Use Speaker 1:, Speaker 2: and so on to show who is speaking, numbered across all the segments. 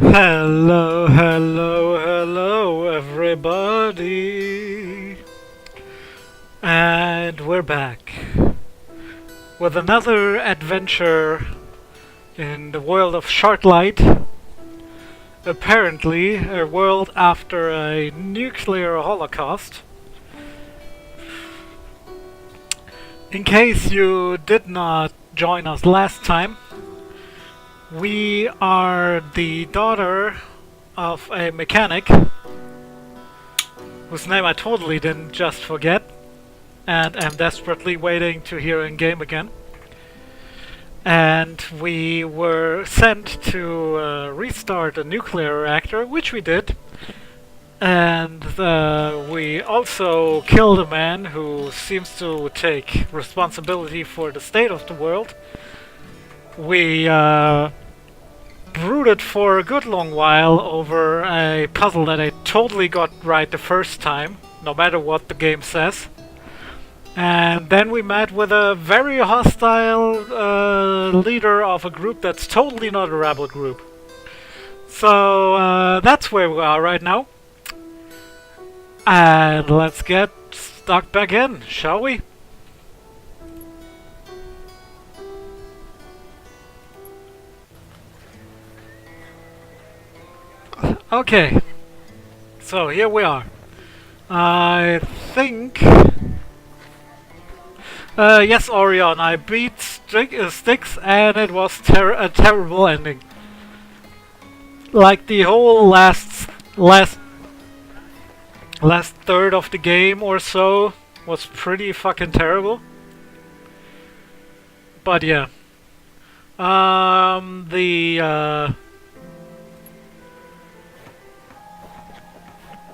Speaker 1: Hello, hello, hello, everybody. And we're back with another adventure in the world of Shardlight. Apparently, a world after a nuclear holocaust. In case you did not join us last time, we are the daughter of a mechanic whose name I totally didn't just forget, and am desperately waiting to hear in game again. And we were sent to restart a nuclear reactor, which we did. And we also killed a man who seems to take responsibility for the state of the world. We brooded for a good long while over a puzzle that I totally got right the first time, no matter what the game says. And then we met with a very hostile leader of a group that's totally not a rebel group. So that's where we are right now. And let's get stuck back in, shall we? Okay, so here we are. I think... yes, Orion, I beat Styx and it was a terrible ending. Like the whole last third of the game or so was pretty fucking terrible. But yeah.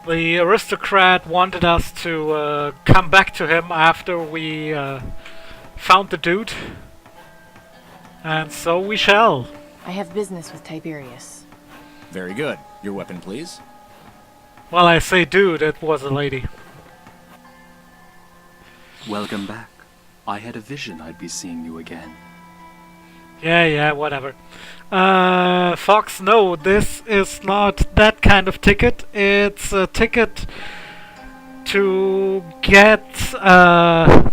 Speaker 1: The aristocrat wanted us to come back to him after we found the dude. And so we shall.
Speaker 2: I have business with Tiberius.
Speaker 3: Very good. Your weapon, please.
Speaker 1: Well, I say dude, it was a lady.
Speaker 4: Welcome back. I had a vision I'd be seeing you again.
Speaker 1: Yeah, whatever. Fox, no, this is not that kind of ticket. It's a ticket to get a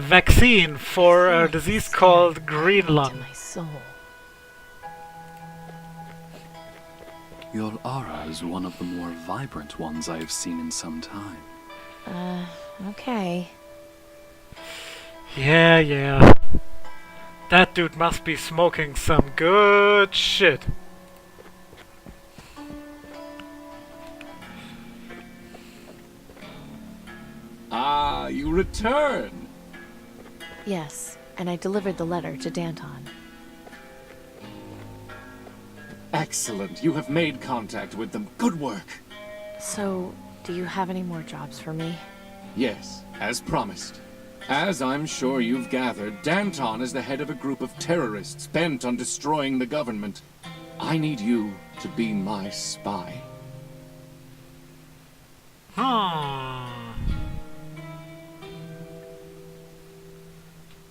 Speaker 1: vaccine for a disease called green lung.
Speaker 2: To my soul.
Speaker 4: Your aura is one of the more vibrant ones I have seen in some time.
Speaker 2: Okay.
Speaker 1: Yeah. That dude must be smoking some good shit.
Speaker 5: Ah, you return!
Speaker 2: Yes, and I delivered the letter to Danton.
Speaker 5: Excellent. You have made contact with them. Good work.
Speaker 2: So, do you have any more jobs for me?
Speaker 5: Yes, as promised. As I'm sure you've gathered, Danton is the head of a group of terrorists bent on destroying the government. I need you to be my spy.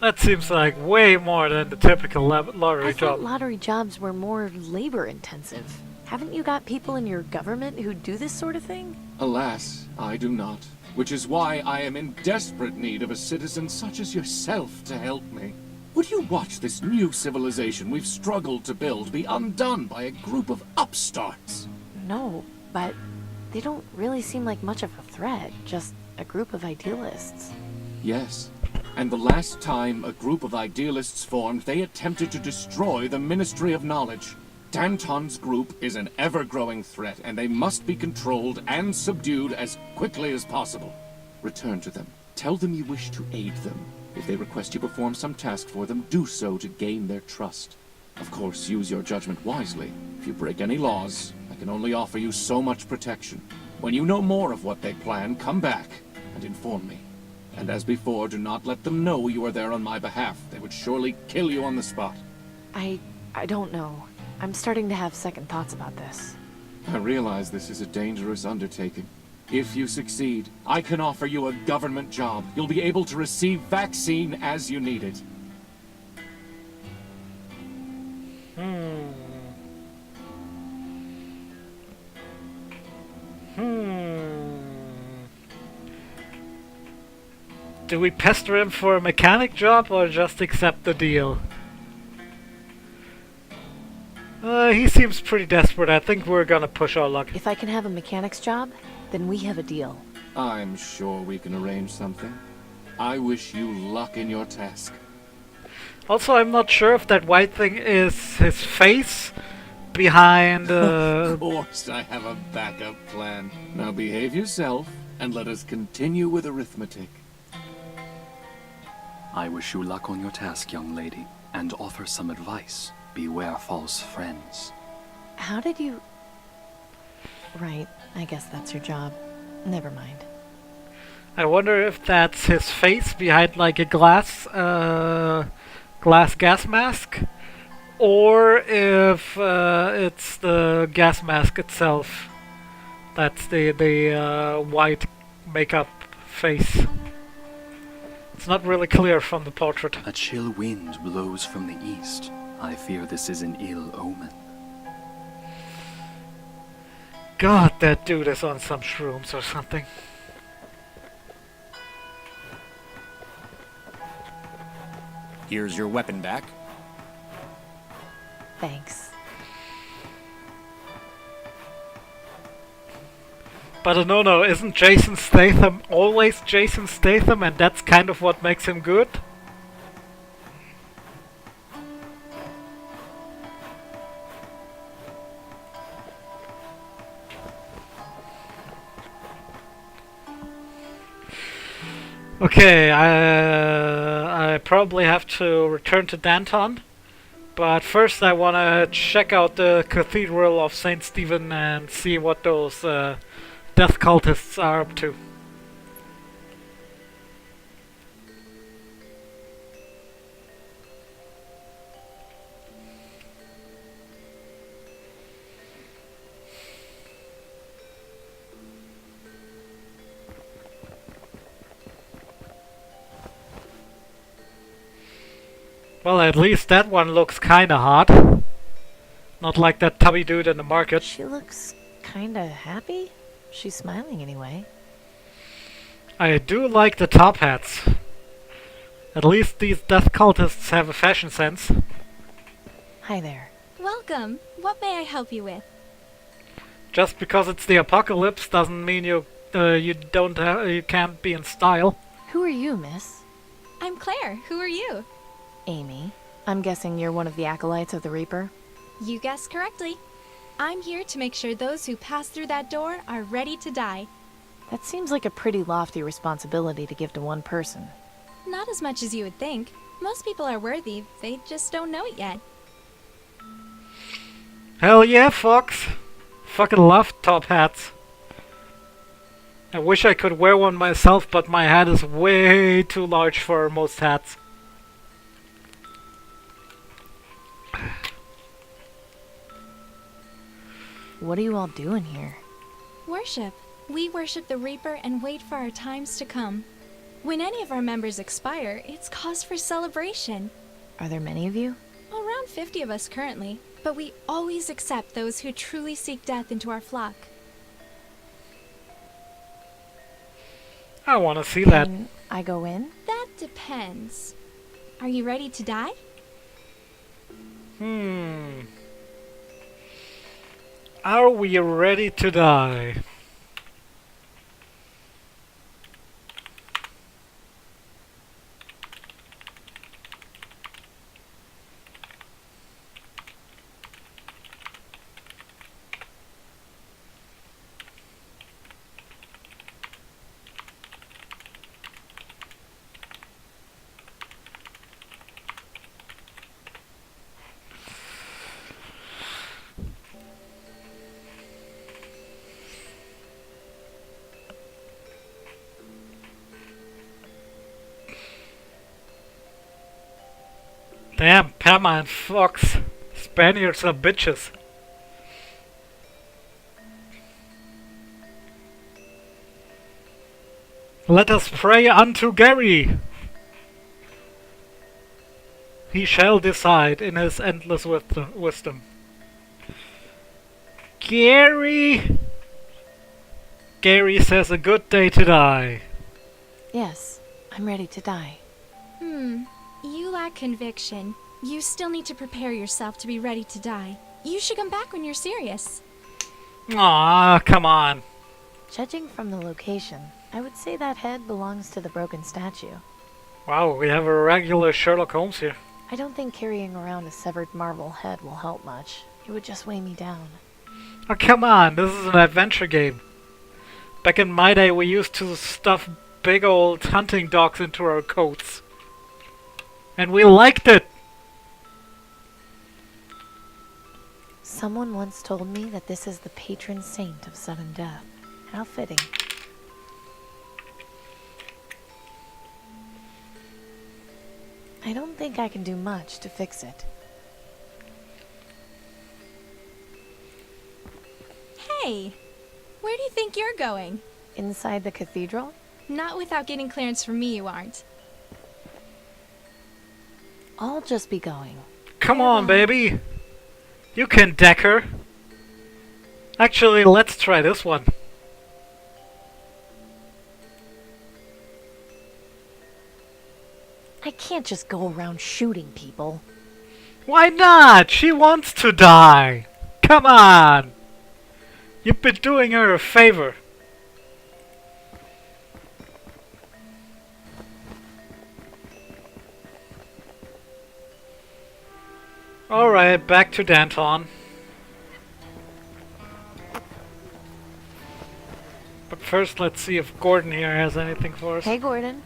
Speaker 1: That seems like way more than the typical lottery
Speaker 2: I
Speaker 1: job.
Speaker 2: thought lottery jobs were more labor-intensive. Haven't you got people in your government who do this sort of thing?
Speaker 5: Alas, I do not. Which is why I am in desperate need of a citizen such as yourself to help me. Would you watch this new civilization we've struggled to build be undone by a group of upstarts?
Speaker 2: No, but they don't really seem like much of a threat, just a group of idealists.
Speaker 5: Yes. And the last time a group of idealists formed, they attempted to destroy the Ministry of Knowledge. Danton's group is an ever-growing threat, and they must be controlled and subdued as quickly as possible. Return to them. Tell them you wish to aid them. If they request you perform some task for them, do so to gain their trust. Of course, use your judgment wisely. If you break any laws, I can only offer you so much protection. When you know more of what they plan, come back and inform me. And as before, do not let them know you are there on my behalf. They would surely kill you on the spot.
Speaker 2: I don't know. I'm starting to have second thoughts about this.
Speaker 5: I realize this is a dangerous undertaking. If you succeed, I can offer you a government job. You'll be able to receive vaccine as you need it.
Speaker 1: Do we pester him for a mechanic job or just accept the deal? He seems pretty desperate. I think we're gonna push our luck.
Speaker 2: If I can have a mechanic's job, then we have a deal.
Speaker 5: I'm sure we can arrange something. I wish you luck in your task.
Speaker 1: Also, I'm not sure if that white thing is his face behind...
Speaker 5: Of course, I have a backup plan. Now behave yourself, and let us continue with arithmetic.
Speaker 4: I wish you luck on your task, young lady, and offer some advice. Beware false friends.
Speaker 2: How did you... Right, I guess that's your job. Never mind.
Speaker 1: I wonder if that's his face behind like a glass gas mask, or if it's the gas mask itself. That's the white makeup face. It's not really clear from the portrait.
Speaker 4: A chill wind blows from the east. I fear this is an ill omen.
Speaker 1: God, that dude is on some shrooms or something.
Speaker 3: Here's your weapon back.
Speaker 2: Thanks.
Speaker 1: But no, isn't Jason Statham always Jason Statham, and that's kind of what makes him good? Okay, I probably have to return to Danton, but first I want to check out the Cathedral of Saint Stephen and see what those death cultists are up to. Well, at least that one looks kinda hot. Not like that tubby dude in the market.
Speaker 2: She looks kinda happy. She's smiling anyway.
Speaker 1: I do like the top hats. At least these death cultists have a fashion sense.
Speaker 2: Hi there.
Speaker 6: Welcome. What may I help you with?
Speaker 1: Just because it's the apocalypse doesn't mean you can't be in style.
Speaker 2: Who are you, miss?
Speaker 6: I'm Claire. Who are you?
Speaker 2: Amy. I'm guessing you're one of the acolytes of the Reaper?
Speaker 6: You guessed correctly. I'm here to make sure those who pass through that door are ready to die.
Speaker 2: That seems like a pretty lofty responsibility to give to one person.
Speaker 6: Not as much as you would think. Most people are worthy, they just don't know it yet.
Speaker 1: Hell yeah, Fox! Fucking love top hats. I wish I could wear one myself, but my hat is way too large for most hats.
Speaker 2: What are you all doing here?
Speaker 6: Worship. We worship the Reaper and wait for our times to come. When any of our members expire, it's cause for celebration.
Speaker 2: Are there many of you?
Speaker 6: Around 50 of us currently, but we always accept those who truly seek death into our flock.
Speaker 1: I wanna see that.
Speaker 2: Can I go in?
Speaker 6: That depends. Are you ready to die?
Speaker 1: Are we ready to die? Damn, Pama and Fox. Spaniards are bitches. Let us pray unto Gary. He shall decide in his endless wisdom. Gary! Gary says a good day to die.
Speaker 2: Yes, I'm ready to die.
Speaker 6: You lack conviction. You still need to prepare yourself to be ready to die. You should come back when you're serious.
Speaker 1: Aw, come on.
Speaker 2: Judging from the location, I would say that head belongs to the broken statue.
Speaker 1: Wow, we have a regular Sherlock Holmes here.
Speaker 2: I don't think carrying around a severed marble head will help much. It would just weigh me down.
Speaker 1: Oh, come on, this is an adventure game. Back in my day, we used to stuff big old hunting dogs into our coats. And we liked it!
Speaker 2: Someone once told me that this is the patron saint of sudden death. How fitting. I don't think I can do much to fix it.
Speaker 6: Hey, where do you think you're going?
Speaker 2: Inside the cathedral?
Speaker 6: Not without getting clearance from me, you aren't.
Speaker 2: I'll just be going.
Speaker 1: Come on, baby! You can deck her! Actually, let's try this one.
Speaker 2: I can't just go around shooting people.
Speaker 1: Why not? She wants to die! Come on! You've been doing her a favor. Alright, back to Danton. But first, let's see if Gordon here has anything for us.
Speaker 2: Hey, Gordon.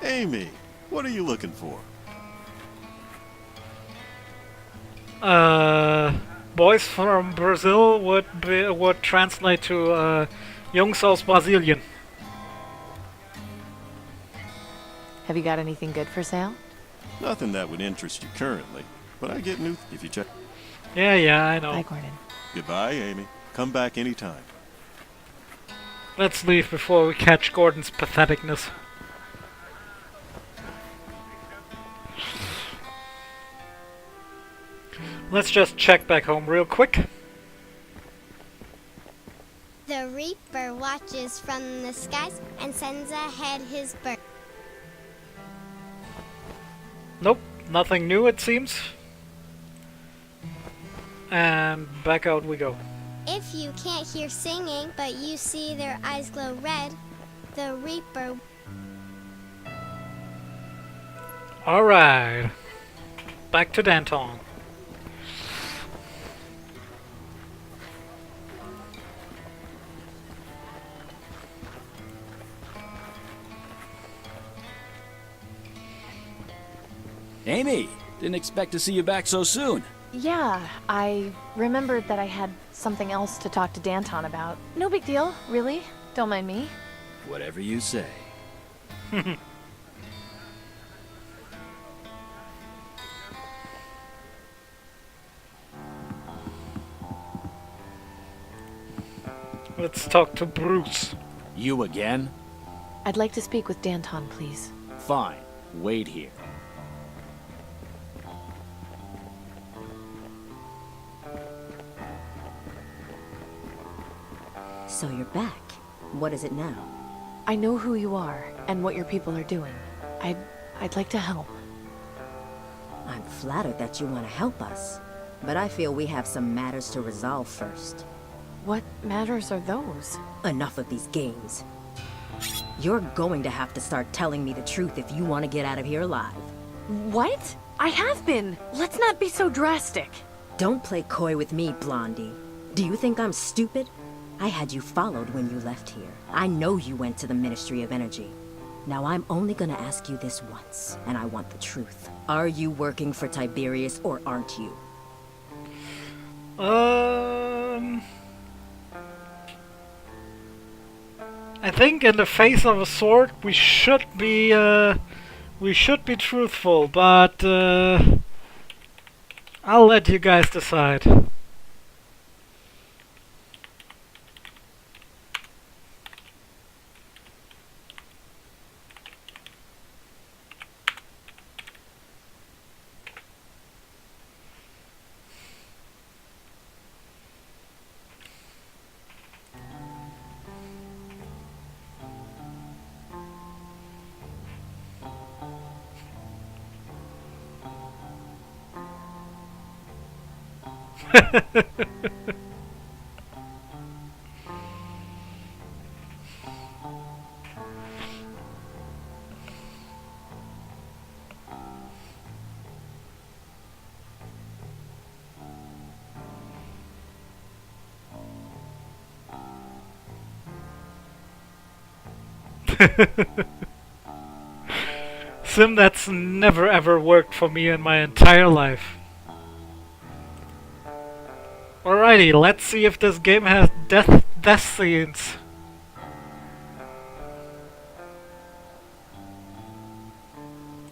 Speaker 7: Amy, what are you looking for?
Speaker 1: Boys from Brazil would translate to Jungs aus Brasilien.
Speaker 2: Have you got anything good for sale?
Speaker 7: Nothing that would interest you currently, but I get new if you check.
Speaker 1: Yeah, I know.
Speaker 2: Bye, Gordon.
Speaker 7: Goodbye, Amy. Come back anytime.
Speaker 1: Let's leave before we catch Gordon's patheticness. Let's just check back home real quick.
Speaker 8: The Reaper watches from the skies and sends ahead his bird.
Speaker 1: Nope, nothing new it seems. And back out we go.
Speaker 8: If you can't hear singing, but you see their eyes glow red, the Reaper.
Speaker 1: Alright. Back to Danton.
Speaker 3: Amy, didn't expect to see you back so soon.
Speaker 2: Yeah, I remembered that I had something else to talk to Danton about. No big deal, really. Don't mind me.
Speaker 3: Whatever you say.
Speaker 1: Let's talk to Bruce.
Speaker 3: You again?
Speaker 2: I'd like to speak with Danton, please.
Speaker 3: Fine. Wait here.
Speaker 9: So you're back. What is it now?
Speaker 2: I know who you are and what your people are doing. I'd like to help.
Speaker 9: I'm flattered that you want to help us, but I feel we have some matters to resolve first.
Speaker 2: What matters are those?
Speaker 9: Enough of these games. You're going to have to start telling me the truth if you want to get out of here alive.
Speaker 2: What? I have been. Let's not be so drastic.
Speaker 9: Don't play coy with me, Blondie. Do you think I'm stupid? I had you followed when you left here. I know you went to the Ministry of Energy. Now I'm only gonna ask you this once, and I want the truth. Are you working for Tiberius or aren't you?
Speaker 1: I think in the face of a sword we should be truthful, but I'll let you guys decide. Sim, that's never ever worked for me in my entire life. Alrighty, let's see if this game has death scenes.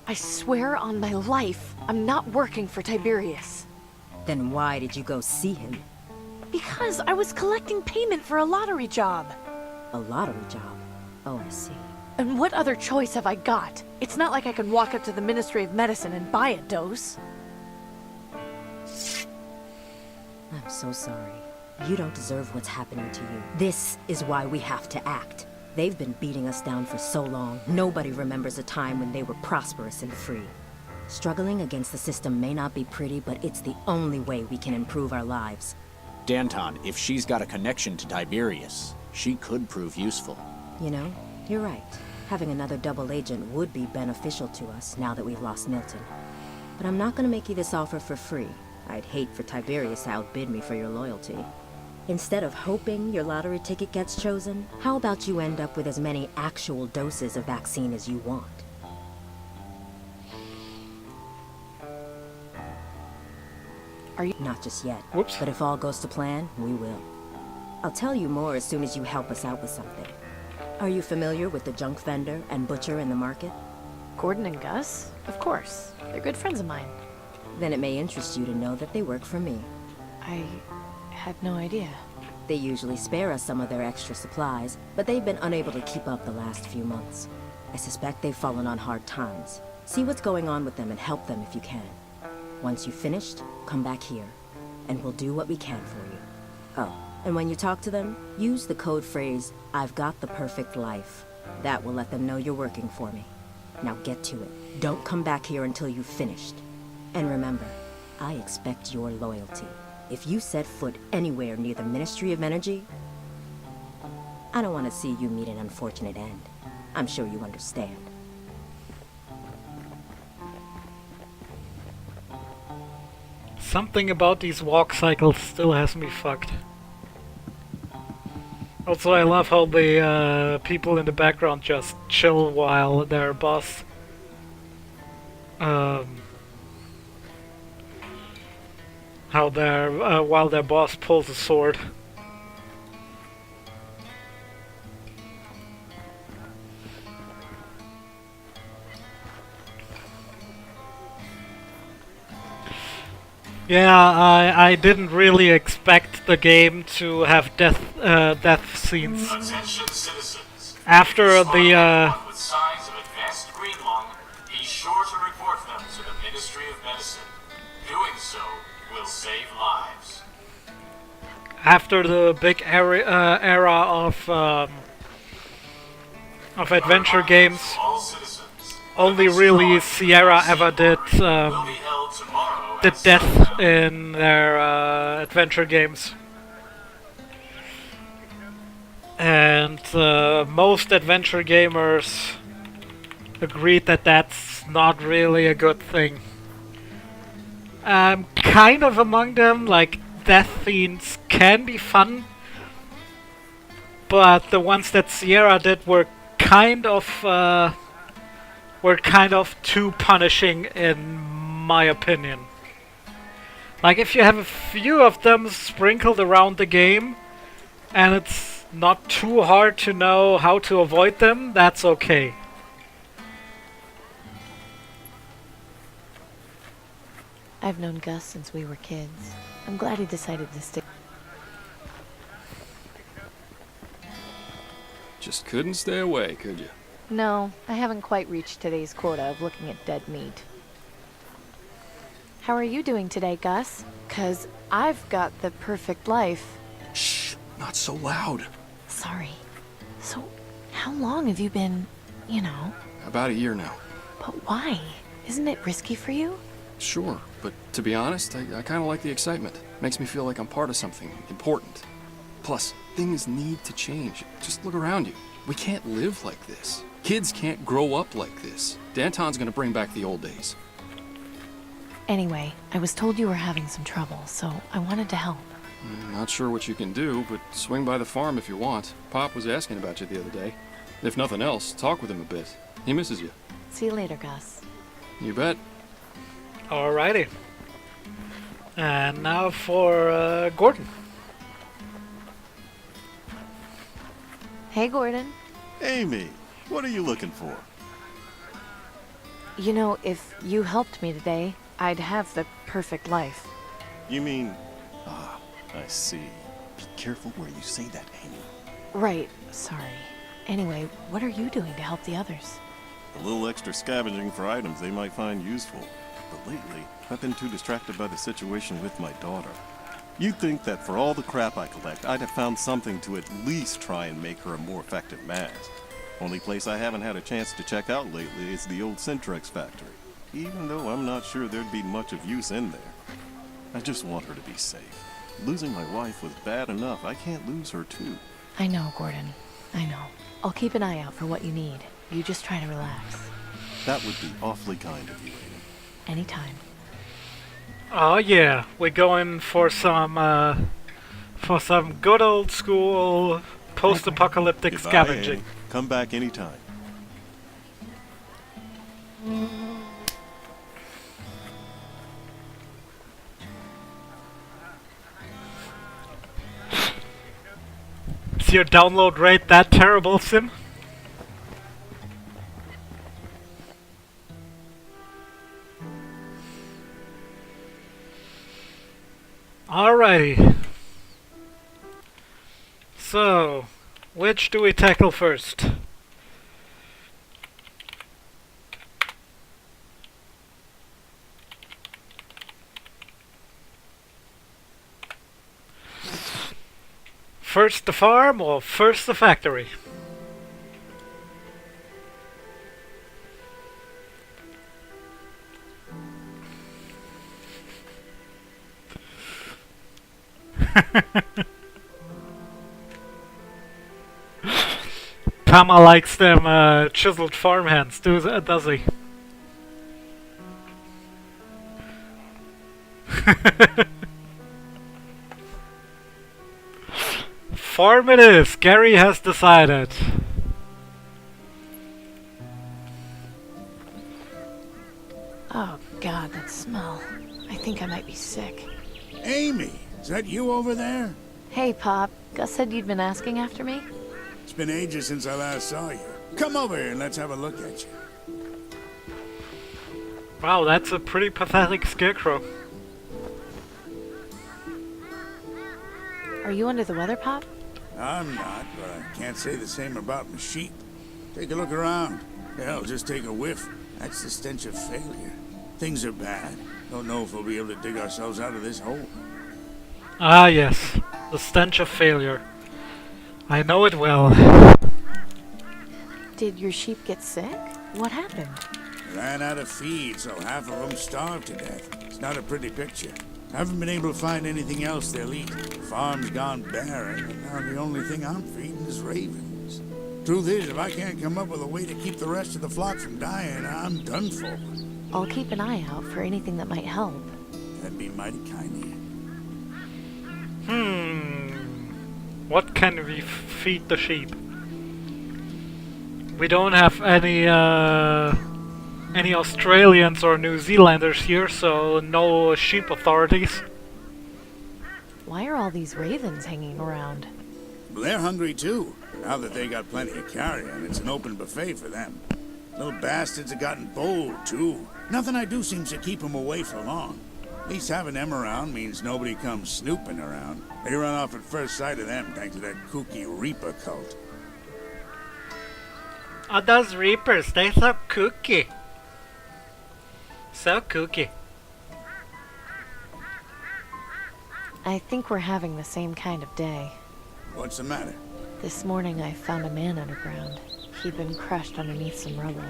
Speaker 2: I swear on my life, I'm not working for Tiberius.
Speaker 9: Then why did you go see him?
Speaker 2: Because I was collecting payment for a lottery job.
Speaker 9: A lottery job? Oh, I see.
Speaker 2: And what other choice have I got? It's not like I can walk up to the Ministry of Medicine and buy a dose.
Speaker 9: I'm so sorry. You don't deserve what's happening to you. This is why we have to act. They've been beating us down for so long, nobody remembers a time when they were prosperous and free. Struggling against the system may not be pretty, but it's the only way we can improve our lives.
Speaker 10: Danton, if she's got a connection to Tiberius, she could prove useful.
Speaker 9: You know, you're right. Having another double agent would be beneficial to us now that we've lost Milton. But I'm not gonna make you this offer for free. I'd hate for Tiberius to outbid me for your loyalty. Instead of hoping your lottery ticket gets chosen, how about you end up with as many actual doses of vaccine as you want?
Speaker 2: Are you?
Speaker 9: Not just yet.
Speaker 1: Whoops.
Speaker 9: But if all goes to plan, we will. I'll tell you more as soon as you help us out with something. Are you familiar with the junk vendor and butcher in the market?
Speaker 2: Gordon and Gus? Of course. They're good friends of mine.
Speaker 9: Then it may interest you to know that they work for me.
Speaker 2: I had no idea.
Speaker 9: They usually spare us some of their extra supplies, but they've been unable to keep up the last few months. I suspect they've fallen on hard times. See what's going on with them and help them if you can. Once you've finished, come back here, and we'll do what we can for you. Oh, and when you talk to them, use the code phrase, "I've got the perfect life." That will let them know you're working for me. Now get to it. Don't come back here until you've finished. And remember, I expect your loyalty. If you set foot anywhere near the Ministry of Energy, I don't want to see you meet an unfortunate end. I'm sure you understand.
Speaker 1: Something about these walk cycles still has me fucked. Also, I love how the people in the background just chill while their boss while their boss pulls a sword. Yeah, I didn't really expect the game to have death scenes.
Speaker 11: Attention citizens.
Speaker 1: After the
Speaker 11: Anyone with signs of advanced green lung, be sure to report them to the Ministry of Medicine. Doing so will save lives.
Speaker 1: after the big era of adventure games,
Speaker 11: All citizens.
Speaker 1: only really Sierra ever did
Speaker 11: Will be held tomorrow
Speaker 1: did
Speaker 11: at
Speaker 1: death
Speaker 11: sundown.
Speaker 1: in their adventure games. And most adventure gamers agreed that that's not really a good thing. I'm kind of among them, like, death scenes can be fun, but the ones that Sierra did were kind of too punishing in my opinion. Like, if you have a few of them sprinkled around the game, and it's not too hard to know how to avoid them, that's okay.
Speaker 2: I've known Gus since we were kids. I'm glad he decided to stick.
Speaker 12: Just couldn't stay away, could you?
Speaker 2: No, I haven't quite reached today's quota of looking at dead meat. How are you doing today, Gus? 'Cause I've got the perfect life.
Speaker 12: Shh, not so loud.
Speaker 2: Sorry. So, how long have you been, you know?
Speaker 12: About a year now.
Speaker 2: But why? Isn't it risky for you?
Speaker 12: Sure, but to be honest, I kind of like the excitement. Makes me feel like I'm part of something important. Plus, things need to change. Just look around you. We can't live like this. Kids can't grow up like this. Danton's gonna bring back the old days.
Speaker 2: Anyway, I was told you were having some trouble, so I wanted to help.
Speaker 12: Not sure what you can do, but swing by the farm if you want. Pop was asking about you the other day. If nothing else, talk with him a bit. He misses you.
Speaker 2: See you later, Gus.
Speaker 12: You bet.
Speaker 1: Alrighty. And now for Gordon.
Speaker 2: Hey, Gordon.
Speaker 7: Amy, what are you looking for?
Speaker 2: You know, if you helped me today, I'd have the perfect life.
Speaker 7: You mean... Ah, I see. Be careful where you say that, Amy.
Speaker 2: Right. Sorry. Anyway, what are you doing to help the others?
Speaker 7: A little extra scavenging for items they might find useful. But lately, I've been too distracted by the situation with my daughter. You'd think that for all the crap I collect, I'd have found something to at least try and make her a more effective mask. Only place I haven't had a chance to check out lately is the old Syntrex factory, even though I'm not sure there'd be much of use in there. I just want her to be safe. Losing my wife was bad enough. I can't lose her too.
Speaker 2: I know, Gordon. I know. I'll keep an eye out for what you need. You just try to relax.
Speaker 7: That would be awfully kind of you, Amy.
Speaker 2: Anytime.
Speaker 1: Oh yeah, we're going for some good old school post-apocalyptic
Speaker 7: Goodbye,
Speaker 1: scavenging.
Speaker 7: Amy. Come back anytime.
Speaker 1: Is your download rate that terrible, Sim? Alrighty. So, which do we tackle first? First the farm or first the factory? Tama likes them chiseled farmhands, does he? Farm it is! Gary has decided.
Speaker 2: Oh, God, that smell. I think I might be sick.
Speaker 13: Amy, is that you over there?
Speaker 2: Hey, Pop. Gus said you'd been asking after me?
Speaker 13: It's been ages since I last saw you. Come over here and let's have a look at you.
Speaker 1: Wow, that's a pretty pathetic scarecrow.
Speaker 2: Are you under the weather, Pop?
Speaker 13: I'm not, but I can't say the same about my sheep. Take a look around. Hell, just take a whiff. That's the stench of failure. Things are bad. Don't know if we'll be able to dig ourselves out of this hole.
Speaker 1: Ah yes, the stench of failure. I know it well.
Speaker 2: Did your sheep get sick? What happened?
Speaker 13: Ran out of feed, so half of them starved to death. It's not a pretty picture. Haven't been able to find anything else they'll eat. The farm's gone barren, and now the only thing I'm feeding is ravens. Truth is, if I can't come up with a way to keep the rest of the flock from dying, I'm done for.
Speaker 2: I'll keep an eye out for anything that might help.
Speaker 13: That'd be mighty kind of you.
Speaker 1: What can we feed the sheep? We don't have any Australians or New Zealanders here, so no sheep authorities.
Speaker 2: Why are all these ravens hanging around?
Speaker 13: Well, they're hungry too. Now that they got plenty of carrion, it's an open buffet for them. Little bastards have gotten bold too. Nothing I do seems to keep them away for long. At least having them around means nobody comes snooping around. They run off at first sight of them thanks to that kooky Reaper cult.
Speaker 1: Oh, those Reapers, they're so kooky. So kooky.
Speaker 2: I think we're having the same kind of day.
Speaker 13: What's the matter?
Speaker 2: This morning I found a man underground. He'd been crushed underneath some rubble.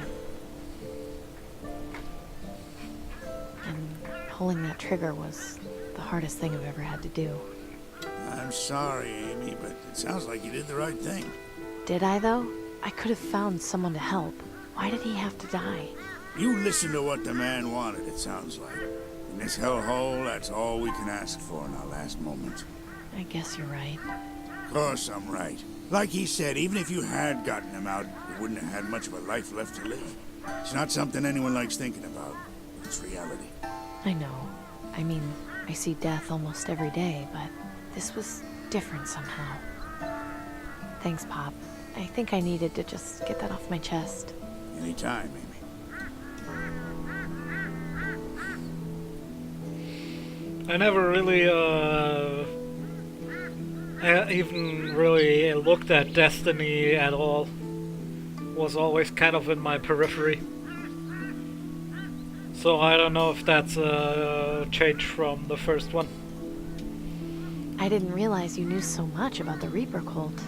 Speaker 2: And pulling that trigger was the hardest thing I've ever had to do.
Speaker 13: I'm sorry, Amy, but it sounds like you did the right thing.
Speaker 2: Did I, though? I could have found someone to help. Why did he have to die?
Speaker 13: You listened to what the man wanted, it sounds like. In this hellhole, that's all we can ask for in our last moments.
Speaker 2: I guess you're right.
Speaker 13: Of course I'm right. Like he said, even if you had gotten him out, you wouldn't have had much of a life left to live. It's not something anyone likes thinking about, but it's reality.
Speaker 2: I know. I mean, I see death almost every day, but this was different somehow. Thanks, Pop. I think I needed to just get that off my chest.
Speaker 13: Anytime, Amy.
Speaker 1: I never really, even really looked at Destiny at all. Was always kind of in my periphery. So I don't know if that's a change from the first one.
Speaker 2: I didn't realize you knew so much about the Reaper cult.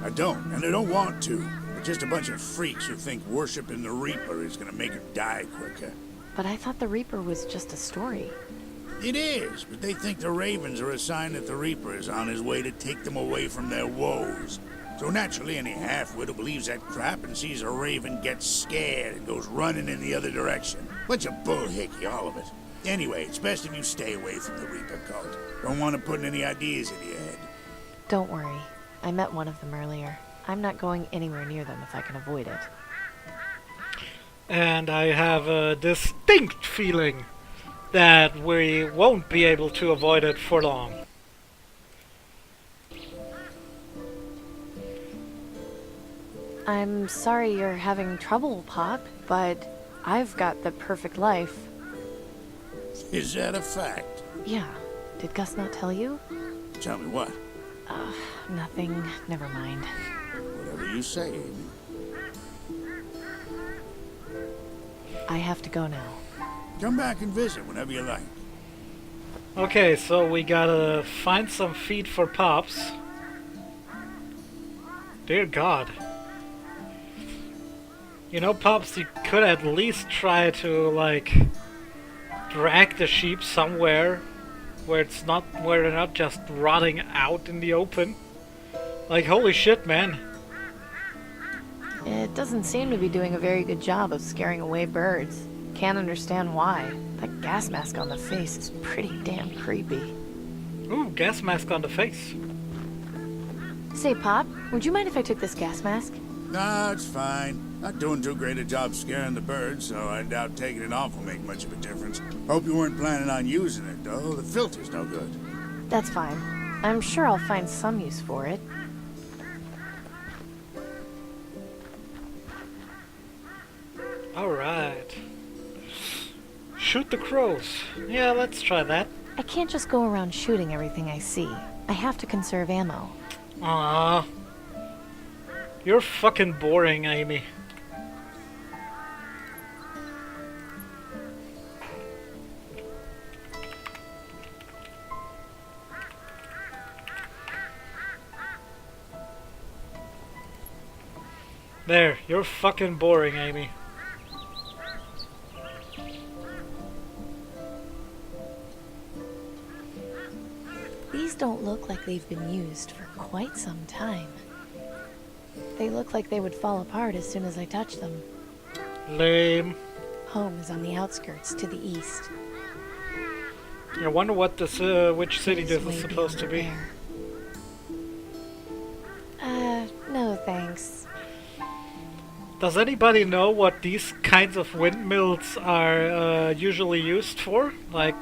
Speaker 13: I don't, and I don't want to. They're just a bunch of freaks who think worshiping the Reaper is gonna make them die quicker.
Speaker 2: But I thought the Reaper was just a story.
Speaker 13: It is, but they think the Ravens are a sign that the Reaper is on his way to take them away from their woes. So naturally, any half-wit who believes that crap and sees a Raven gets scared and goes running in the other direction. Bunch of bullhickey, all of it. Anyway, it's best if you stay away from the Reaper cult. Don't want to put any ideas in your head.
Speaker 2: Don't worry. I met one of them earlier. I'm not going anywhere near them if I can avoid it.
Speaker 1: And I have a distinct feeling that we won't be able to avoid it for long.
Speaker 2: I'm sorry you're having trouble, Pop, but I've got the perfect life.
Speaker 13: Is that a fact?
Speaker 2: Yeah. Did Gus not tell you?
Speaker 13: Tell me what?
Speaker 2: Nothing. Never mind.
Speaker 13: Whatever you say, Amy.
Speaker 2: I have to go now.
Speaker 13: Come back and visit whenever you like.
Speaker 1: Okay, so we gotta find some feed for Pops. Dear God. You know, Pops, you could at least try to, like, drag the sheep somewhere where they're not just rotting out in the open. Like, holy shit, man.
Speaker 2: It doesn't seem to be doing a very good job of scaring away birds. Can't understand why. That gas mask on the face is pretty damn creepy.
Speaker 1: Ooh, gas mask on the face.
Speaker 2: Say, Pop, would you mind if I took this gas mask?
Speaker 13: Nah, it's fine. Not doing too great a job scaring the birds, so I doubt taking it off will make much of a difference. Hope you weren't planning on using it, though. The filter's no good.
Speaker 2: That's fine. I'm sure I'll find some use for it.
Speaker 1: Alright. Shoot the crows. Yeah, let's try that.
Speaker 2: I can't just go around shooting everything I see. I have to conserve ammo.
Speaker 1: Aww. You're fucking boring, Amy. There, you're fucking boring, Amy.
Speaker 2: These don't look like they've been used for quite some time. They look like they would fall apart as soon as I touch them.
Speaker 1: Lame.
Speaker 2: Home is on the outskirts to the east.
Speaker 1: I wonder what this, which city this is supposed to be.
Speaker 2: No thanks.
Speaker 1: Does anybody know what these kinds of windmills are usually used for? Like,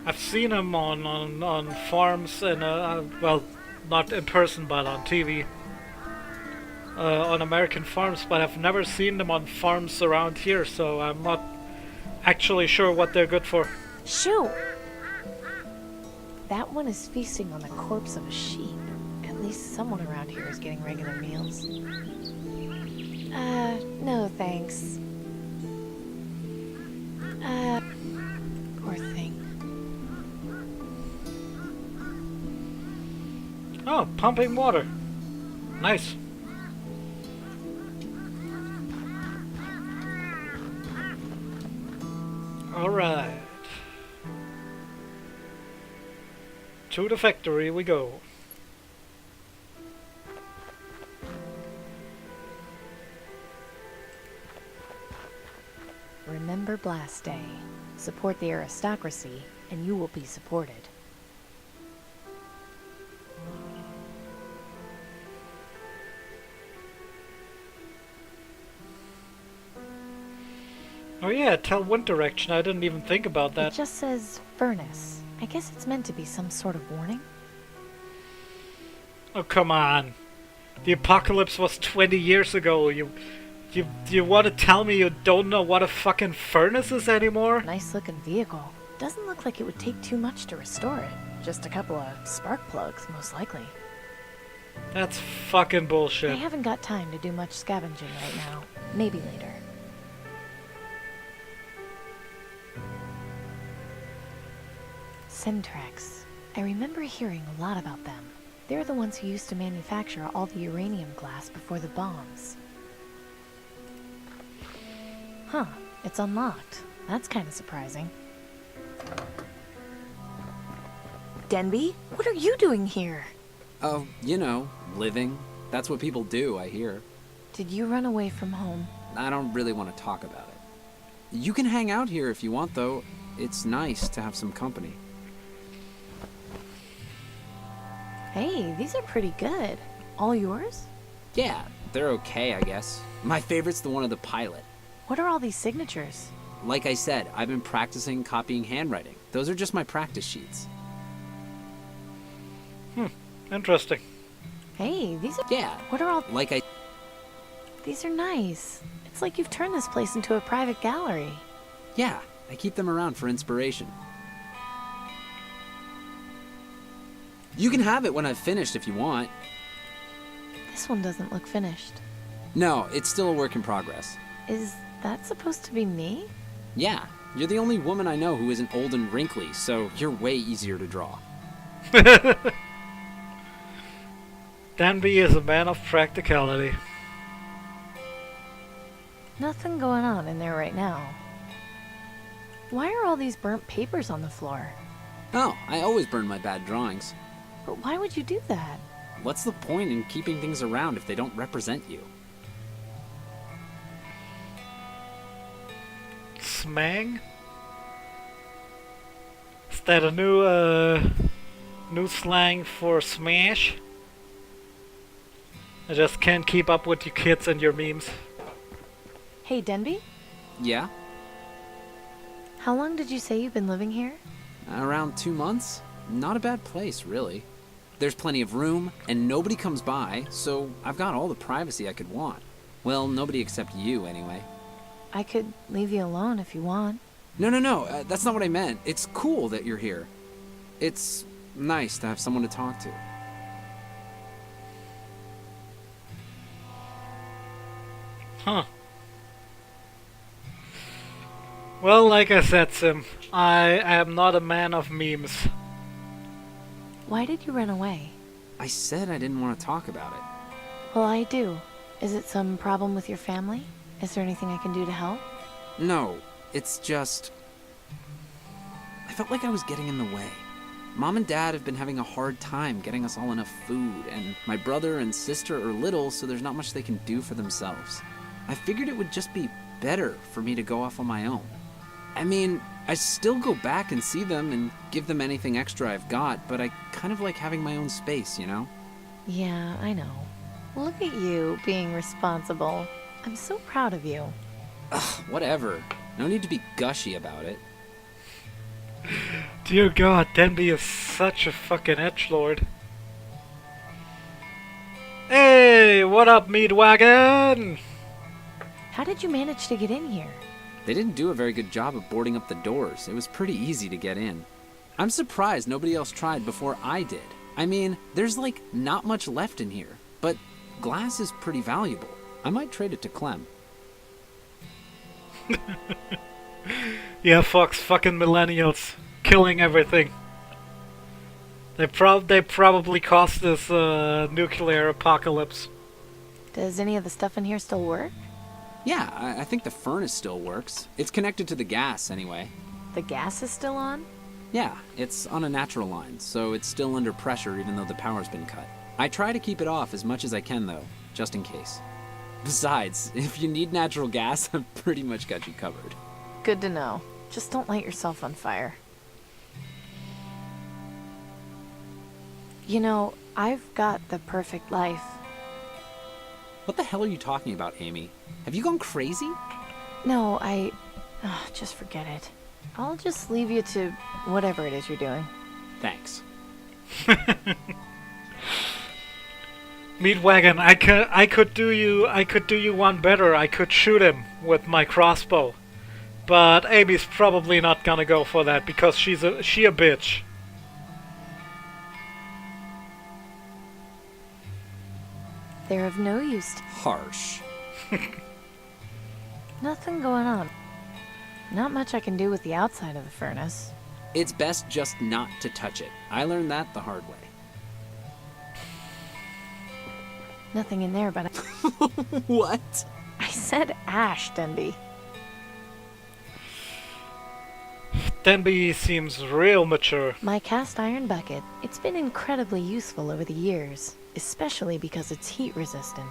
Speaker 1: I've seen them on farms and well, not in person but on TV. On American farms, but I've never seen them on farms around here, so I'm not actually sure what they're good for.
Speaker 2: Shoo! That one is feasting on the corpse of a sheep. At least someone around here is getting regular meals. No thanks. Poor thing.
Speaker 1: Oh, pumping water. Nice. Alright. To the factory we go.
Speaker 2: Remember Blast Day. Support the aristocracy, and you will be supported.
Speaker 1: Oh yeah, tell one direction. I didn't even think about that.
Speaker 2: It just says furnace. I guess it's meant to be some sort of warning.
Speaker 1: Oh, come on. The apocalypse was 20 years ago. You want to tell me you don't know what a fucking furnace is anymore?
Speaker 2: Nice looking vehicle. Doesn't look like it would take too much to restore it. Just a couple of spark plugs, most likely.
Speaker 1: That's fucking bullshit.
Speaker 2: I haven't got time to do much scavenging right now. Maybe later. Syntrax. I remember hearing a lot about them. They're the ones who used to manufacture all the uranium glass before the bombs. Huh, it's unlocked. That's kind of surprising. Denby, what are you doing here?
Speaker 14: Oh, you know, living. That's what people do, I hear.
Speaker 2: Did you run away from home?
Speaker 14: I don't really want to talk about it. You can hang out here if you want, though. It's nice to have some company.
Speaker 2: Hey, these are pretty good. All yours?
Speaker 14: Yeah, they're okay, I guess. My favorite's the one of the pilot.
Speaker 2: What are all these signatures?
Speaker 14: Like I said, I've been practicing copying handwriting. Those are just my practice sheets.
Speaker 1: Interesting.
Speaker 2: Hey, these are...
Speaker 14: Yeah.
Speaker 2: What are all...
Speaker 14: Like I...
Speaker 2: These are nice. It's like you've turned this place into a private gallery.
Speaker 14: Yeah, I keep them around for inspiration. You can have it when I've finished if you want.
Speaker 2: This one doesn't look finished.
Speaker 14: No, it's still a work in progress.
Speaker 2: Is that supposed to be me?
Speaker 14: Yeah, you're the only woman I know who isn't old and wrinkly, so you're way easier to draw.
Speaker 1: Danby is a man of practicality.
Speaker 2: Nothing going on in there right now. Why are all these burnt papers on the floor?
Speaker 14: Oh, I always burn my bad drawings.
Speaker 2: But why would you do that?
Speaker 14: What's the point in keeping things around if they don't represent you?
Speaker 1: Smang? Is that a new slang for smash? I just can't keep up with you kids and your memes.
Speaker 2: Hey, Denby?
Speaker 14: Yeah?
Speaker 2: How long did you say you've been living here?
Speaker 14: Around 2 months? Not a bad place, really. There's plenty of room, and nobody comes by, so I've got all the privacy I could want. Well, nobody except you, anyway.
Speaker 2: I could leave you alone if you want.
Speaker 14: No, that's not what I meant. It's cool that you're here. It's nice to have someone to talk to.
Speaker 1: Huh. Well, like I said, Sim, I am not a man of memes.
Speaker 2: Why did you run away?
Speaker 14: I said I didn't want to talk about it.
Speaker 2: Well, I do. Is it some problem with your family? Is there anything I can do to help?
Speaker 14: No, it's just... I felt like I was getting in the way. Mom and Dad have been having a hard time getting us all enough food, and my brother and sister are little, so there's not much they can do for themselves. I figured it would just be better for me to go off on my own. I mean, I still go back and see them and give them anything extra I've got, but I kind of like having my own space, you know?
Speaker 2: Yeah, I know. Look at you, being responsible. I'm so proud of you.
Speaker 14: Ugh, whatever. No need to be gushy about it.
Speaker 1: Dear God, Denby is such a fucking edgelord. Hey, what up, meat wagon?
Speaker 2: How did you manage to get in here?
Speaker 14: They didn't do a very good job of boarding up the doors. It was pretty easy to get in. I'm surprised nobody else tried before I did. I mean, there's like not much left in here, but glass is pretty valuable. I might trade it to Clem.
Speaker 1: Yeah, fucking millennials. Killing everything. They probably caused this nuclear apocalypse.
Speaker 2: Does any of the stuff in here still work?
Speaker 14: Yeah, I think the furnace still works. It's connected to the gas, anyway.
Speaker 2: The gas is still on?
Speaker 14: Yeah, it's on a natural line, so it's still under pressure even though the power's been cut. I try to keep it off as much as I can though, just in case. Besides, if you need natural gas, I've pretty much got you covered.
Speaker 2: Good to know. Just don't light yourself on fire. You know, I've got the perfect life.
Speaker 14: What the hell are you talking about, Amy? Have you gone crazy?
Speaker 2: No, just forget it. I'll just leave you to whatever it is you're doing.
Speaker 14: Thanks.
Speaker 1: Meatwagon, I could do you one better. I could shoot him with my crossbow. But Amy's probably not gonna go for that because she a bitch.
Speaker 2: They're of no use.
Speaker 14: Harsh.
Speaker 2: Nothing going on. Not much I can do with the outside of the furnace.
Speaker 14: It's best just not to touch it. I learned that the hard way.
Speaker 2: Nothing in there, but
Speaker 14: What?
Speaker 2: I said ash, Denby.
Speaker 1: Denby seems real mature.
Speaker 2: My cast iron bucket, it's been incredibly useful over the years, especially because it's heat resistant.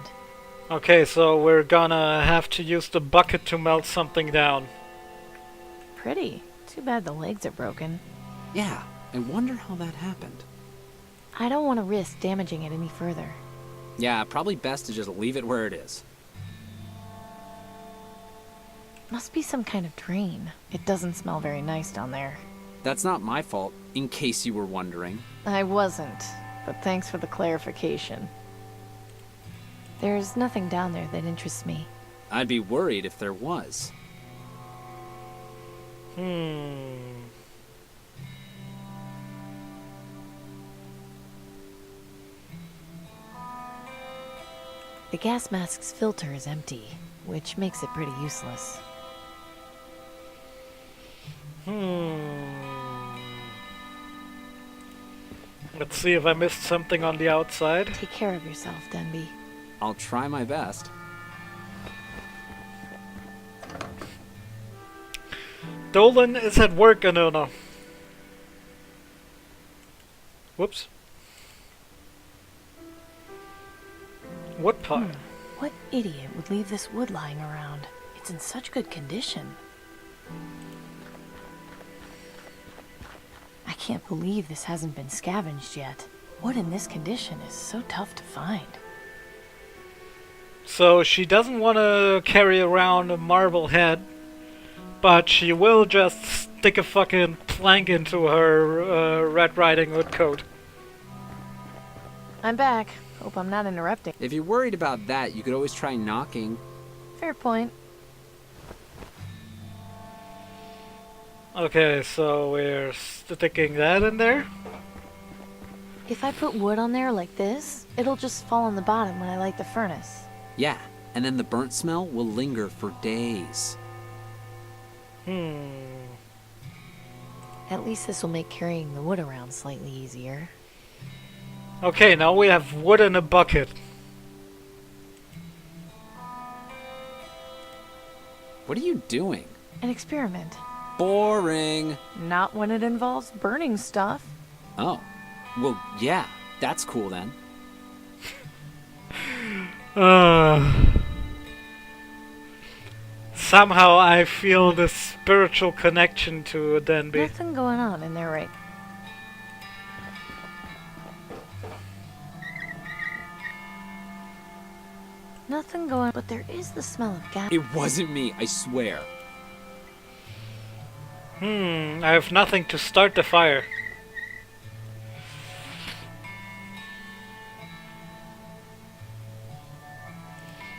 Speaker 1: Okay, so we're gonna have to use the bucket to melt something down.
Speaker 2: Pretty. Too bad the legs are broken.
Speaker 14: Yeah, I wonder how that happened.
Speaker 2: I don't want to risk damaging it any further.
Speaker 14: Yeah, probably best to just leave it where it is.
Speaker 2: Must be some kind of drain. It doesn't smell very nice down there.
Speaker 14: That's not my fault, in case you were wondering.
Speaker 2: I wasn't, but thanks for the clarification. There's nothing down there that interests me.
Speaker 14: I'd be worried if there was.
Speaker 2: The gas mask's filter is empty, which makes it pretty useless.
Speaker 1: Let's see if I missed something on the outside.
Speaker 2: Take care of yourself, Denby.
Speaker 14: I'll try my best.
Speaker 1: Dolan is at work, Anona. Whoops. What part?
Speaker 2: What idiot would leave this wood lying around? It's in such good condition. I can't believe this hasn't been scavenged yet. Wood in this condition is so tough to find.
Speaker 1: So she doesn't want to carry around a marble head, but she will just stick a fucking plank into her Red Riding Hood coat.
Speaker 2: I'm back. Hope I'm not interrupting.
Speaker 14: If you're worried about that, you could always try knocking.
Speaker 2: Fair point.
Speaker 1: Okay, so we're sticking that in there.
Speaker 2: If I put wood on there like this, it'll just fall on the bottom when I light the furnace.
Speaker 14: Yeah, and then the burnt smell will linger for days.
Speaker 2: At least this will make carrying the wood around slightly easier.
Speaker 1: Okay, now we have wood in a bucket.
Speaker 14: What are you doing?
Speaker 2: An experiment.
Speaker 14: Boring.
Speaker 2: Not when it involves burning stuff.
Speaker 14: Oh. Well, yeah, that's cool then.
Speaker 1: Somehow I feel the spiritual connection to Denby.
Speaker 2: Nothing going on in there, right? Nothing going, but there is the smell of gas.
Speaker 14: It wasn't me, I swear.
Speaker 1: I have nothing to start the fire.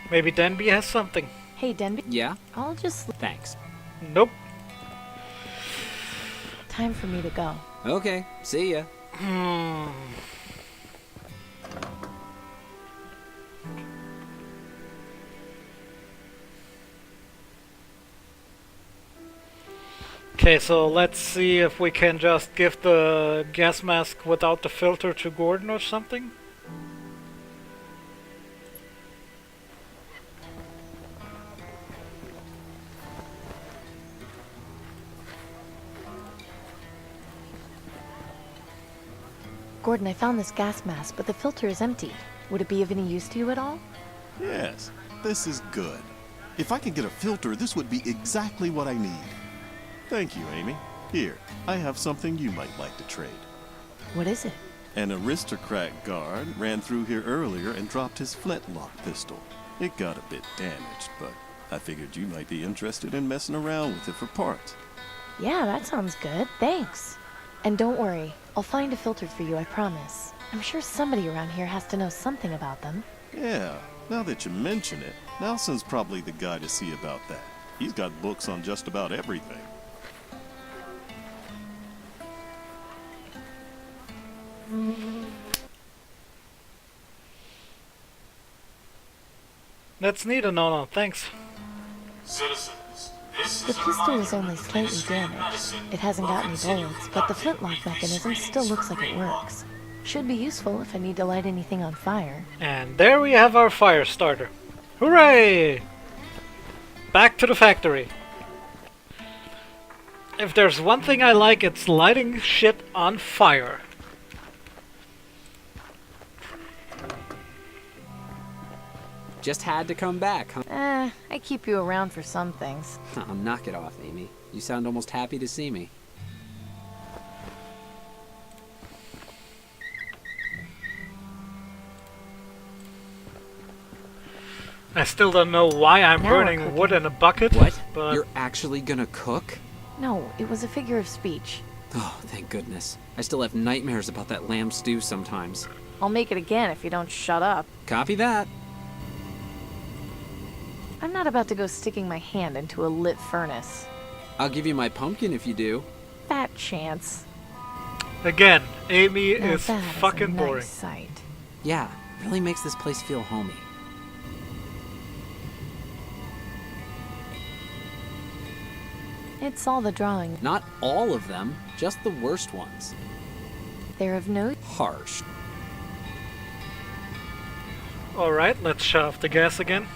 Speaker 1: Maybe Denby has something.
Speaker 2: Hey, Denby.
Speaker 14: Yeah?
Speaker 2: I'll just...
Speaker 14: Thanks.
Speaker 1: Nope.
Speaker 2: Time for me to go.
Speaker 14: Okay, see ya.
Speaker 1: Okay, so let's see if we can just give the gas mask without the filter to Gordon or something.
Speaker 2: Gordon, I found this gas mask, but the filter is empty. Would it be of any use to you at all?
Speaker 7: Yes, this is good. If I could get a filter, this would be exactly what I need. Thank you, Amy. Here, I have something you might like to trade.
Speaker 2: What is it?
Speaker 7: An aristocrat guard ran through here earlier and dropped his flintlock pistol. It got a bit damaged, but I figured you might be interested in messing around with it for parts.
Speaker 2: Yeah, that sounds good. Thanks. And don't worry, I'll find a filter for you, I promise. I'm sure somebody around here has to know something about them.
Speaker 7: Yeah, now that you mention it, Nelson's probably the guy to see about that. He's got books on just about everything.
Speaker 1: That's neat, no, thanks.
Speaker 11: Citizens, this
Speaker 2: The
Speaker 11: is a
Speaker 2: pistol is
Speaker 11: reminder
Speaker 2: only
Speaker 11: that the
Speaker 2: slightly
Speaker 11: Ministry of
Speaker 2: damaged.
Speaker 11: Medicine
Speaker 2: It hasn't
Speaker 11: will
Speaker 2: got any
Speaker 11: continue
Speaker 2: bullets, but the
Speaker 11: conducting
Speaker 2: flintlock
Speaker 11: weekly
Speaker 2: mechanism still
Speaker 11: screenings
Speaker 2: looks
Speaker 11: for
Speaker 2: like it
Speaker 11: Greenlaw.
Speaker 2: works. Should be useful if I need to light anything on fire.
Speaker 1: And there we have our fire starter. Hooray! Back to the factory. If there's one thing I like, it's lighting shit on fire.
Speaker 14: Just had to come back, huh?
Speaker 2: I keep you around for some things.
Speaker 14: Oh, knock it off, Amy. You sound almost happy to see me.
Speaker 1: I still don't know why I'm
Speaker 2: Now we're
Speaker 1: burning
Speaker 2: cooking.
Speaker 1: wood in a bucket.
Speaker 14: What?
Speaker 1: But
Speaker 14: You're actually gonna cook?
Speaker 2: No, it was a figure of speech.
Speaker 14: Oh, thank goodness. I still have nightmares about that lamb stew sometimes.
Speaker 2: I'll make it again if you don't shut up.
Speaker 14: Copy that.
Speaker 2: I'm not about to go sticking my hand into a lit furnace.
Speaker 14: I'll give you my pumpkin if you do.
Speaker 2: Fat chance.
Speaker 1: again, Amy
Speaker 2: Now
Speaker 1: is
Speaker 2: that
Speaker 1: fucking
Speaker 2: a nice
Speaker 1: boring.
Speaker 2: sight.
Speaker 14: Yeah, really makes this place feel homey.
Speaker 2: It's all the drawing.
Speaker 14: Not all of them, just the worst ones.
Speaker 2: They're of no...
Speaker 14: Harsh.
Speaker 1: Alright, let's shut off the gas again.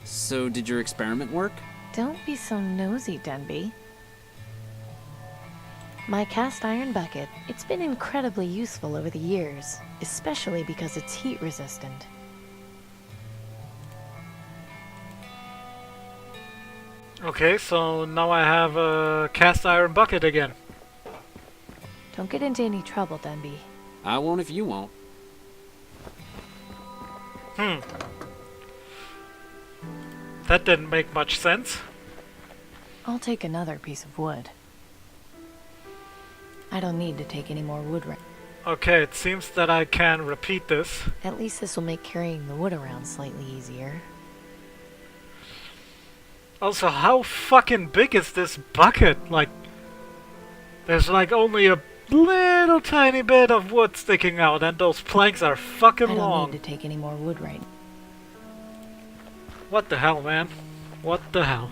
Speaker 14: So, did your experiment work?
Speaker 2: Don't be so nosy, Denby. My cast iron bucket, it's been incredibly useful over the years, especially because it's heat resistant.
Speaker 1: Okay, so now I have a cast iron bucket again.
Speaker 2: Don't get into any trouble, Denby.
Speaker 14: I won't if you won't.
Speaker 1: That didn't make much sense.
Speaker 2: I'll take another piece of wood. I don't need to take any more wood right.
Speaker 1: Okay, it seems that I can repeat this.
Speaker 2: At least this will make carrying the wood around slightly easier.
Speaker 1: Also, how fucking big is this bucket? Like, there's like only a little tiny bit of wood sticking out, and those planks are fucking
Speaker 2: I don't
Speaker 1: long.
Speaker 2: need to take any more wood right now.
Speaker 1: What the hell, man? What the hell?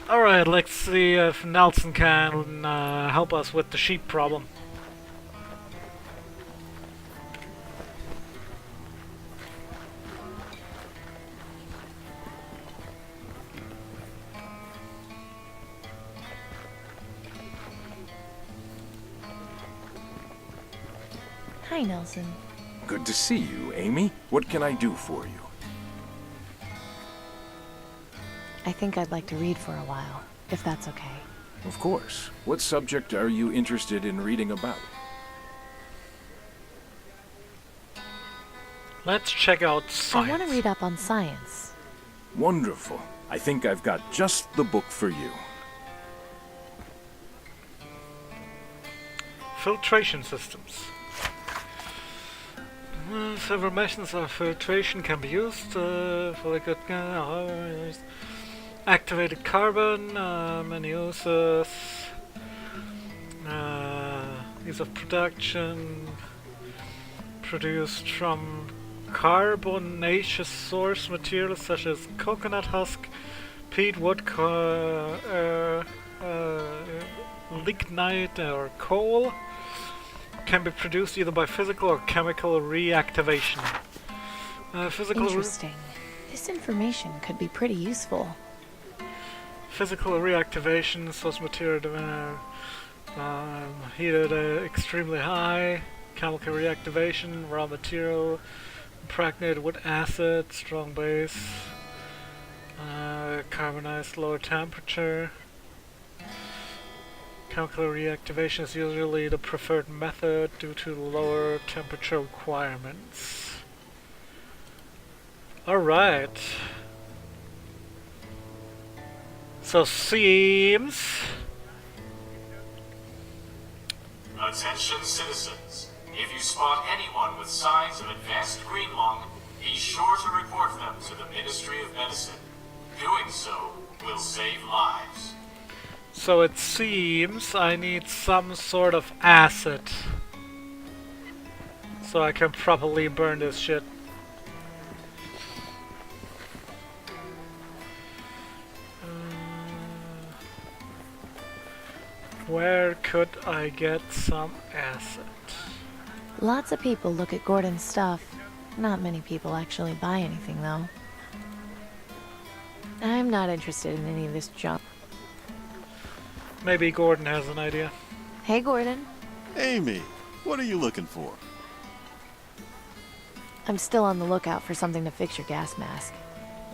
Speaker 1: Alright, let's see if Nelson can help us with the sheep problem.
Speaker 2: Hi, Nelson.
Speaker 15: Good to see you, Amy. What can I do for you?
Speaker 2: I think I'd like to read for a while, if that's okay.
Speaker 15: Of course. What subject are you interested in reading about?
Speaker 1: Let's check out science.
Speaker 2: I want to read up on science.
Speaker 15: Wonderful. I think I've got just the book for you.
Speaker 1: Filtration systems. Several methods of filtration can be used for a good activated carbon, many uses, ease of production, produced from carbonaceous source materials such as coconut husk, peat, wood, lignite, or coal. Can be produced either by physical or chemical reactivation. Physical
Speaker 2: Interesting. This information could be pretty useful.
Speaker 1: Physical reactivation, source material heated extremely high. Chemical reactivation, raw material, impregnated with acid, strong base, carbonized lower temperature. Chemical reactivation is usually the preferred method due to lower temperature requirements. Alright. So seems...
Speaker 11: Attention citizens. If you spot anyone with signs of advanced green lung, be sure to report them to the Ministry of Medicine. Doing so will save lives.
Speaker 1: So it seems I need some sort of acid so I can properly burn this shit. Where could I get some acid?
Speaker 2: Lots of people look at Gordon's stuff. Not many people actually buy anything, though. I'm not interested in any of this junk.
Speaker 1: Maybe Gordon has an idea.
Speaker 2: Hey, Gordon.
Speaker 7: Amy, what are you looking for?
Speaker 2: I'm still on the lookout for something to fix your gas mask.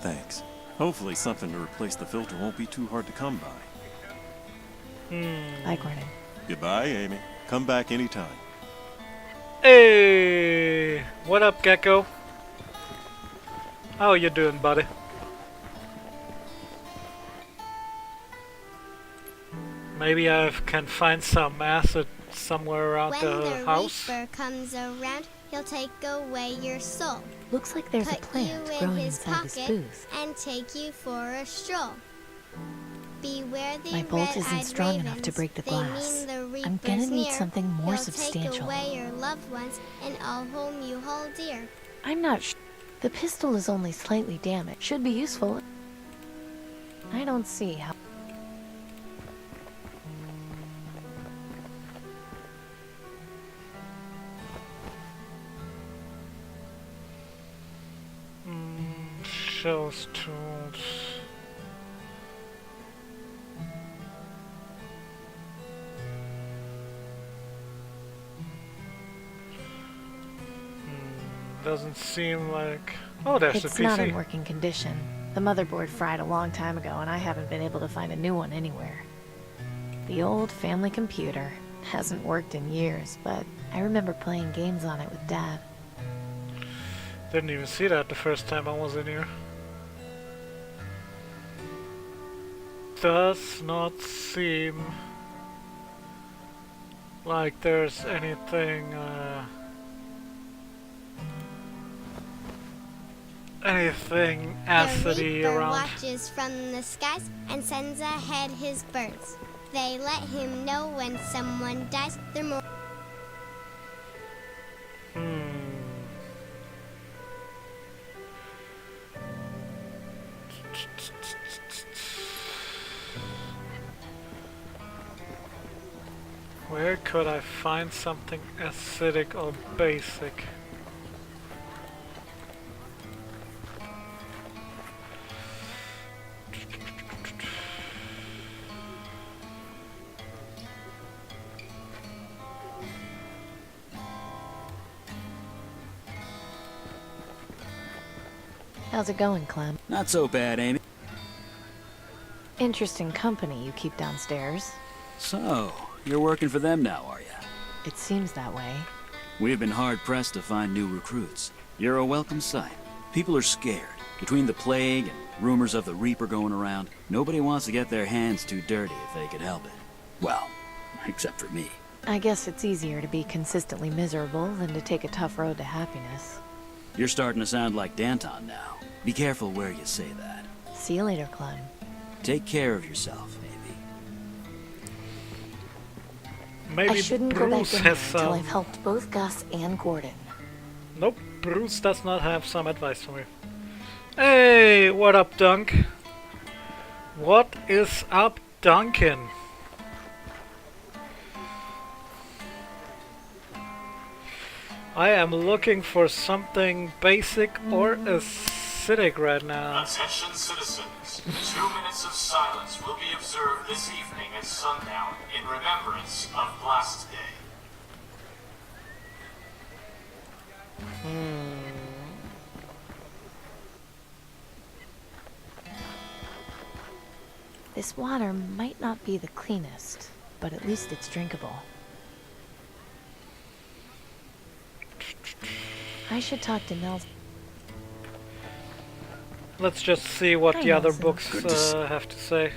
Speaker 7: Thanks. Hopefully something to replace the filter won't be too hard to come by.
Speaker 2: Bye, Gordon.
Speaker 7: Goodbye, Amy. Come back anytime.
Speaker 1: Hey! What up, Gecko? How you doing, buddy? Maybe I can find some acid somewhere around the house.
Speaker 8: When the Reaper comes around, he'll take away your soul.
Speaker 2: Looks like there's a plant growing
Speaker 8: his
Speaker 2: inside this
Speaker 8: pocket
Speaker 2: booth.
Speaker 8: And take you for a stroll. Beware the
Speaker 2: My bolt isn't
Speaker 8: red-eyed
Speaker 2: strong enough to
Speaker 8: ravens.
Speaker 2: break the
Speaker 8: They
Speaker 2: glass.
Speaker 8: mean the
Speaker 2: I'm gonna
Speaker 8: Reaper's
Speaker 2: need
Speaker 8: near.
Speaker 2: something more
Speaker 8: He'll
Speaker 2: substantial.
Speaker 8: Take away your loved ones and all whom you hold dear.
Speaker 2: I'm not sure. The pistol is only slightly damaged. Should be useful. I don't see how.
Speaker 1: Shells, tools. Doesn't seem like... Oh, there's the PC.
Speaker 2: It's not in working condition. The motherboard fried a long time ago, and I haven't been able to find a new one anywhere. The old family computer hasn't worked in years, but I remember playing games on it with Dad.
Speaker 1: Didn't even see that the first time I was in here. Does not seem like there's anything acidy
Speaker 8: the Reaper
Speaker 1: around.
Speaker 8: watches from the skies and sends ahead his birds. They let him know when someone dies. They're more.
Speaker 1: Where could I find something acidic or basic?
Speaker 2: How's it going, Clem?
Speaker 3: Not so bad, Amy.
Speaker 2: Interesting company you keep downstairs.
Speaker 3: So, you're working for them now, are you?
Speaker 2: It seems that way.
Speaker 3: We've been hard-pressed to find new recruits. You're a welcome sight. People are scared. Between the plague and rumors of the Reaper going around, nobody wants to get their hands too dirty if they could help it. Well, except for me.
Speaker 2: I guess it's easier to be consistently miserable than to take a tough road to happiness.
Speaker 3: You're starting to sound like Danton now. Be careful where you say that.
Speaker 2: See you later, Clem.
Speaker 3: Take care of yourself, Amy.
Speaker 1: Maybe
Speaker 2: I shouldn't
Speaker 1: Bruce
Speaker 2: go back in there
Speaker 1: has
Speaker 2: until I've helped both Gus and Gordon.
Speaker 1: Nope, Bruce does not have some advice for me. Hey, what up, Dunk? What is up, Duncan? I am looking for something basic or acidic. acidic right now.
Speaker 11: Attention citizens, 2 minutes of silence will be observed this evening at sundown in remembrance of Blast Day.
Speaker 2: This water might not be the cleanest, but at least it's drinkable. I should talk to Nelson.
Speaker 1: Let's just see what
Speaker 2: Hi,
Speaker 1: the other
Speaker 2: Nelson.
Speaker 1: books have to say.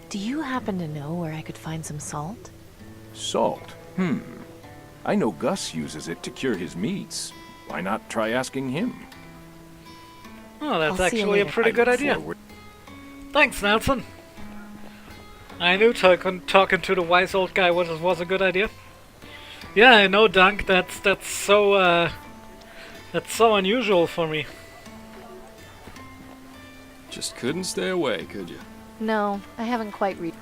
Speaker 2: Do you happen to know where I could find some salt?
Speaker 15: Salt? I know Gus uses it to cure his meats. Why not try asking him?
Speaker 1: Oh, that's
Speaker 2: I'll see you
Speaker 1: actually a
Speaker 2: later.
Speaker 1: pretty good idea. Thanks, Nelson. I knew talking to the wise old guy was a good idea. Yeah, I know, Dunk. That's so unusual for me.
Speaker 12: Just couldn't stay away, could you?
Speaker 2: No, I haven't quite read.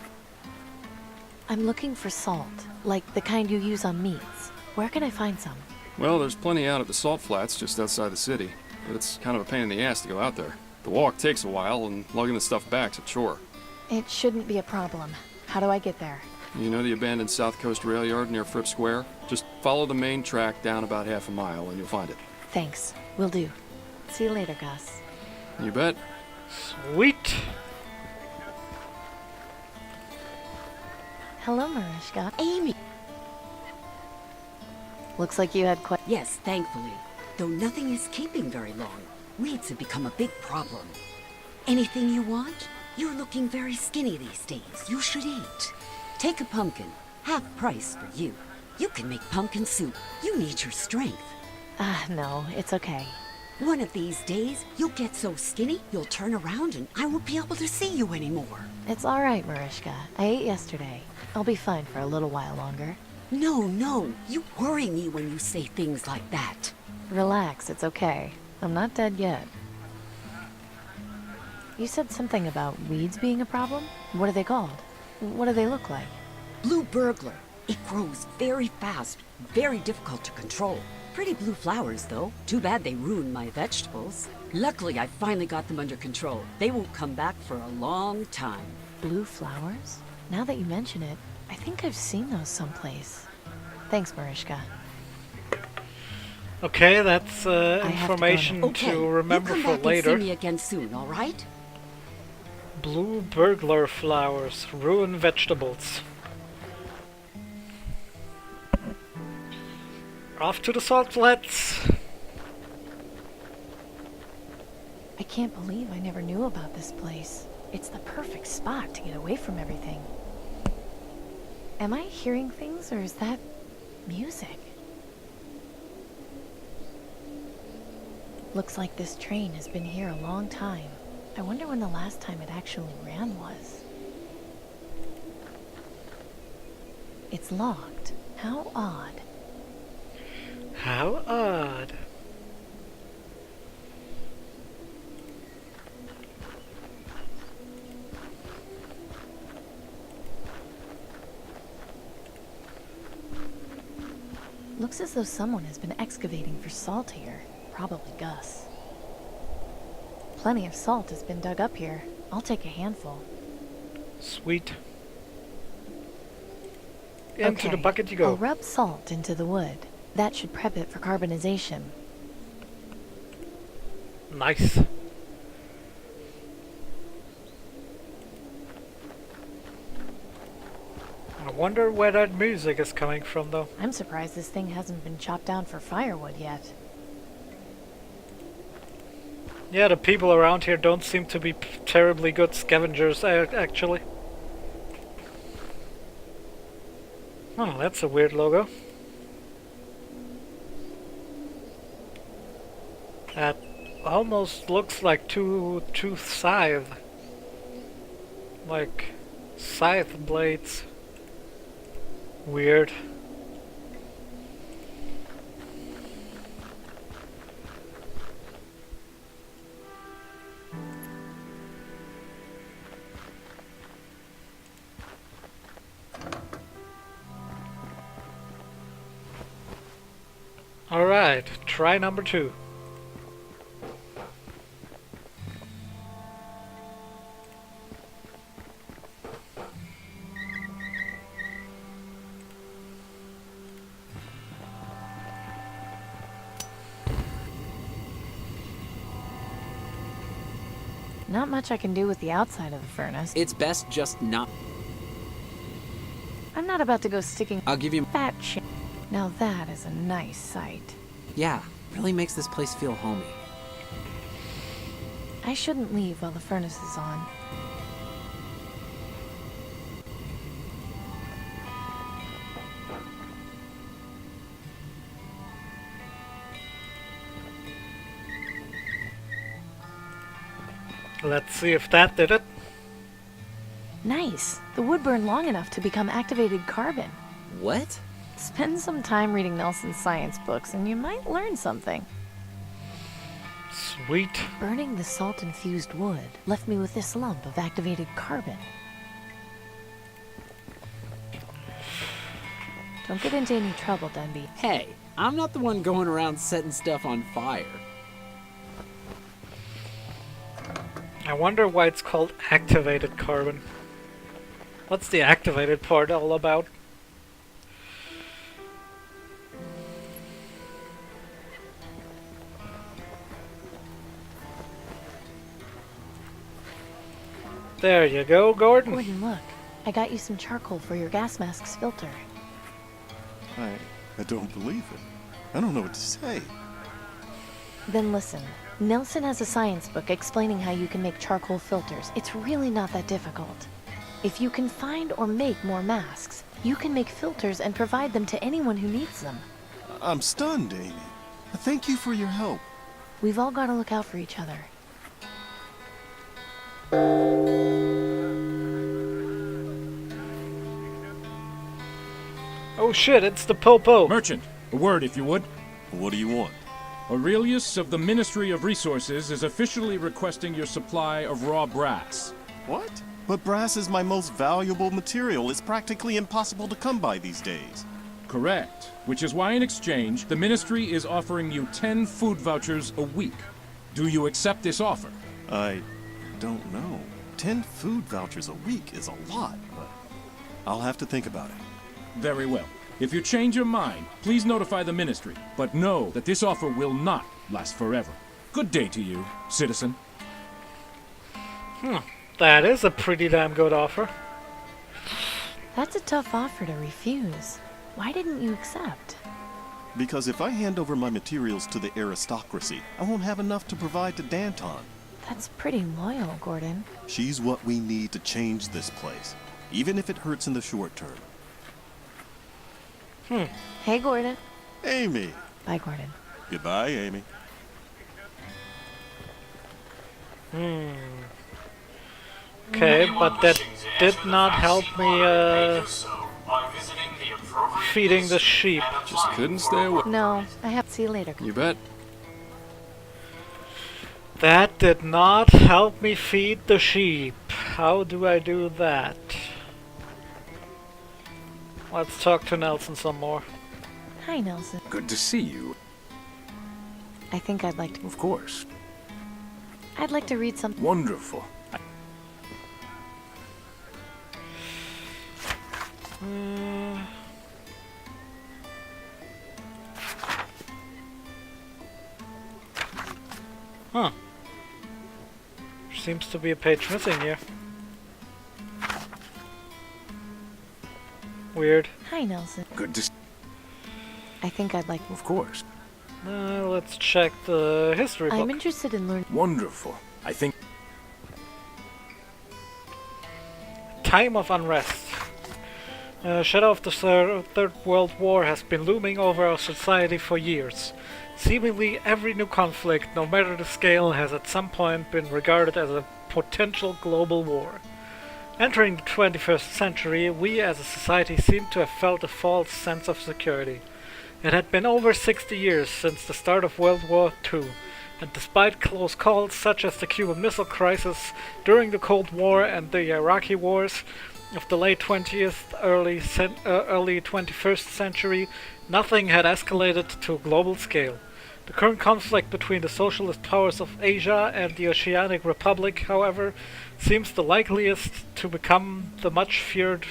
Speaker 2: I'm looking for salt, like the kind you use on meats. Where can I find some?
Speaker 12: Well, there's plenty out at the salt flats just outside the city, but it's kind of a pain in the ass to go out there. The walk takes a while, and lugging the stuff back's a chore.
Speaker 2: It shouldn't be a problem. How do I get there?
Speaker 12: You know the abandoned South Coast rail yard near Fripp Square? Just follow the main track down about half a mile, and you'll find it.
Speaker 2: Thanks. Will do. See you later, Gus.
Speaker 12: You bet.
Speaker 1: Sweet.
Speaker 2: Hello, Mariska.
Speaker 16: Amy!
Speaker 2: Looks like you had quite...
Speaker 16: Yes, thankfully. Though nothing is keeping very long. Weeds have become a big problem. Anything you want? You're looking very skinny these days. You should eat. Take a pumpkin. Half price for you. You can make pumpkin soup. You need your strength.
Speaker 2: No, it's okay.
Speaker 16: One of these days, you'll get so skinny, you'll turn around and I won't be able to see you anymore.
Speaker 2: It's all right, Mariska. I ate yesterday. I'll be fine for a little while longer.
Speaker 16: No. You worry me when you say things like that.
Speaker 2: Relax, it's okay. I'm not dead yet. You said something about weeds being a problem? What are they called? What do they look like?
Speaker 16: Blue burglar. It grows very fast, very difficult to control. Pretty blue flowers, though. Too bad they ruined my vegetables. Luckily, I finally got them under control. They won't come back for a long time.
Speaker 2: Blue flowers? Now that you mention it, I think I've seen those someplace. Thanks, Mariska.
Speaker 1: Okay, that's information to remember
Speaker 16: you
Speaker 1: for
Speaker 16: come back
Speaker 1: later.
Speaker 16: And see me again soon, all right?
Speaker 1: Blue burglar flowers, ruin vegetables. Off to the salt flats.
Speaker 2: I can't believe I never knew about this place. It's the perfect spot to get away from everything. Am I hearing things, or is that music? Looks like this train has been here a long time. I wonder when the last time it actually ran was. It's locked. How odd.
Speaker 1: How odd.
Speaker 2: Looks as though someone has been excavating for salt here. Probably Gus. Plenty of salt has been dug up here. I'll take a handful.
Speaker 1: Sweet. Into the bucket you go.
Speaker 2: I'll rub salt into the wood. That should prep it for carbonization.
Speaker 1: Nice. I wonder where that music is coming from, though.
Speaker 2: I'm surprised this thing hasn't been chopped down for firewood yet.
Speaker 1: Yeah, the people around here don't seem to be terribly good scavengers, actually. Oh, that's a weird logo. That almost looks like two scythe. Like scythe blades. Weird. Alright, try number 2.
Speaker 2: Not much I can do with the outside of the furnace.
Speaker 14: It's best just not.
Speaker 2: I'm not about to go sticking
Speaker 14: I'll give you.
Speaker 2: fat shit. Now that is a nice sight.
Speaker 14: Yeah, really makes this place feel homey.
Speaker 2: I shouldn't leave while the furnace is on.
Speaker 1: Let's see if that did it.
Speaker 2: Nice. The wood burned long enough to become activated carbon.
Speaker 14: What?
Speaker 2: Spend some time reading Nelson's science books and you might learn something.
Speaker 1: Sweet.
Speaker 2: Burning the salt-infused wood left me with this lump of activated carbon. Don't get into any trouble, Dunby.
Speaker 14: Hey, I'm not the one going around setting stuff on fire.
Speaker 1: I wonder why it's called activated carbon. What's the activated part all about? There you go, Gordon.
Speaker 2: Gordon, look. I got you some charcoal for your gas mask's filter.
Speaker 7: I don't believe it. I don't know what to say.
Speaker 2: Then listen. Nelson has a science book explaining how you can make charcoal filters. It's really not that difficult. If you can find or make more masks, you can make filters and provide them to anyone who needs them.
Speaker 7: I'm stunned, Amy. Thank you for your help.
Speaker 2: We've all got to look out for each other.
Speaker 1: Oh shit, it's the Popo.
Speaker 15: Merchant, a word if you would.
Speaker 7: What do you want?
Speaker 15: Aurelius of the Ministry of Resources is officially requesting your supply of raw brass.
Speaker 7: What? But brass is my most valuable material. It's practically impossible to come by these days.
Speaker 15: Correct. Which is why in exchange, the Ministry is offering you 10 food vouchers a week. Do you accept this offer?
Speaker 7: I don't know. 10 food vouchers a week is a lot, but I'll have to think about it.
Speaker 15: Very well. If you change your mind, please notify the Ministry, but know that this offer will not last forever. Good day to you, citizen.
Speaker 1: That is a pretty damn good offer.
Speaker 2: That's a tough offer to refuse. Why didn't you accept?
Speaker 7: Because if I hand over my materials to the aristocracy, I won't have enough to provide to Danton.
Speaker 2: That's pretty loyal, Gordon.
Speaker 7: She's what we need to change this place, even if it hurts in the short term.
Speaker 2: Hey, Gordon.
Speaker 7: Amy.
Speaker 2: Bye, Gordon.
Speaker 7: Goodbye, Amy.
Speaker 1: Okay, but that did not help me feeding the sheep.
Speaker 12: Just couldn't stay away.
Speaker 2: No, I have to see you later.
Speaker 12: You bet.
Speaker 1: That did not help me feed the sheep. How do I do that? Let's talk to Nelson some more.
Speaker 2: Hi, Nelson.
Speaker 15: Good to see you.
Speaker 2: I think I'd like to...
Speaker 15: Of course.
Speaker 2: I'd like to read something.
Speaker 15: Wonderful.
Speaker 1: Huh. Seems to be a page missing here. Weird.
Speaker 2: Hi, Nelson.
Speaker 15: Good to see
Speaker 2: I think I'd like...
Speaker 15: Of course.
Speaker 1: Let's check the history book.
Speaker 2: I'm interested in learning...
Speaker 15: Wonderful. I think...
Speaker 1: Time of unrest. Shadow of the Third World War has been looming over our society for years. Seemingly every new conflict, no matter the scale, has at some point been regarded as a potential global war. Entering the 21st century, we as a society seem to have felt a false sense of security. It had been over 60 years since the start of World War II, and despite close calls such as the Cuban Missile Crisis, during the Cold War and the Iraqi wars, of the late 20th, early 21st century, nothing had escalated to a global scale. The current conflict between the socialist powers of Asia and the Oceanic Republic, however, seems the likeliest to become the much-feared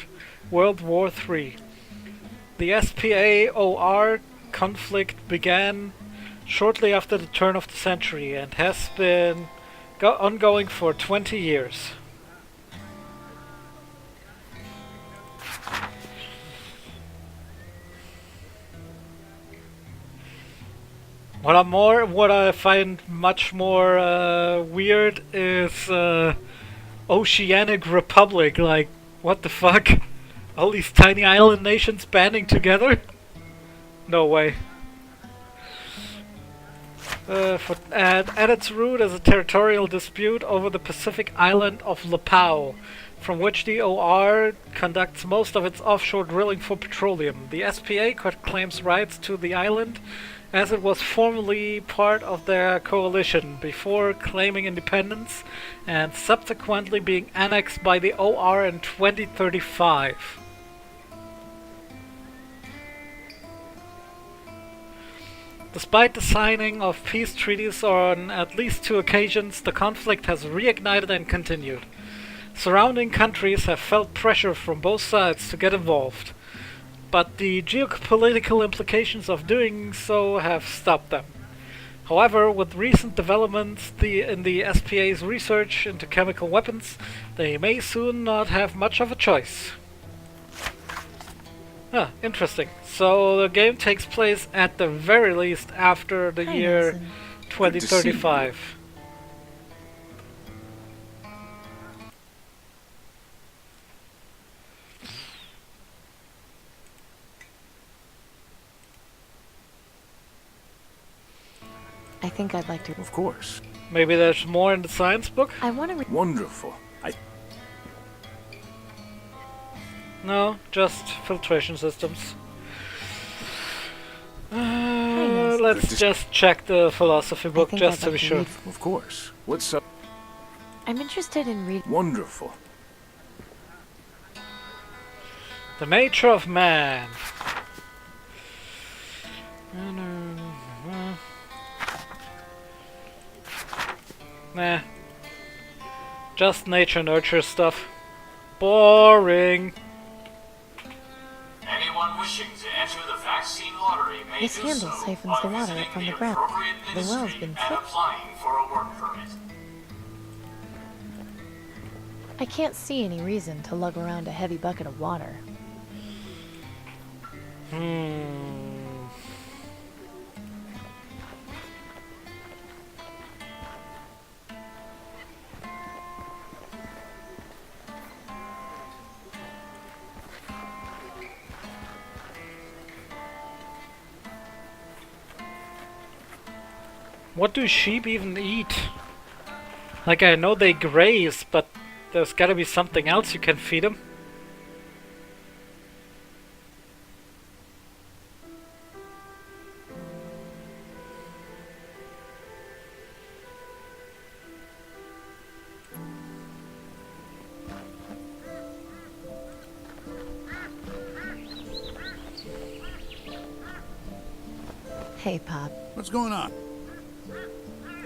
Speaker 1: World War III. The SPA-OR conflict began shortly after the turn of the century and has been ongoing for 20 years. What I find much more weird is Oceanic Republic. Like, what the fuck? All these tiny island nations banding together? No way. At its root is a territorial dispute over the Pacific island of Lapao, from which the OR conducts most of its offshore drilling for petroleum. The SPA claims rights to the island as it was formerly part of their coalition before claiming independence and subsequently being annexed by the OR in 2035. Despite the signing of peace treaties on at least 2 occasions, the conflict has reignited and continued. Surrounding countries have felt pressure from both sides to get involved, but the geopolitical implications of doing so have stopped them. However, with recent developments in the SPA's research into chemical weapons, they may soon not have much of a choice. Ah, interesting. So the game takes place at the very least after the year 2035.
Speaker 2: I think I'd like to.
Speaker 15: Of course.
Speaker 1: Maybe there's more in the science book?
Speaker 2: I want to.
Speaker 15: Wonderful.
Speaker 1: No, just filtration systems. Let's just check the philosophy book just to be sure.
Speaker 15: Of course. What's up?
Speaker 2: I'm interested in reading.
Speaker 15: Wonderful.
Speaker 1: The nature of man. Nah. Just nature nurture stuff. Boring.
Speaker 11: Anyone wishing to enter the vaccine lottery may
Speaker 2: This
Speaker 11: do
Speaker 2: handle
Speaker 11: so
Speaker 2: siphons
Speaker 11: by
Speaker 2: the water
Speaker 11: visiting
Speaker 2: from the
Speaker 11: the
Speaker 2: ground.
Speaker 11: appropriate
Speaker 2: The well's
Speaker 11: ministry
Speaker 2: been
Speaker 11: and
Speaker 2: tripped.
Speaker 11: applying for a work permit.
Speaker 2: I can't see any reason to lug around a heavy bucket of water.
Speaker 1: What do sheep even eat? Like, I know they graze, but there's gotta be something else you can feed them.
Speaker 2: Hey, Pop.
Speaker 13: What's going on?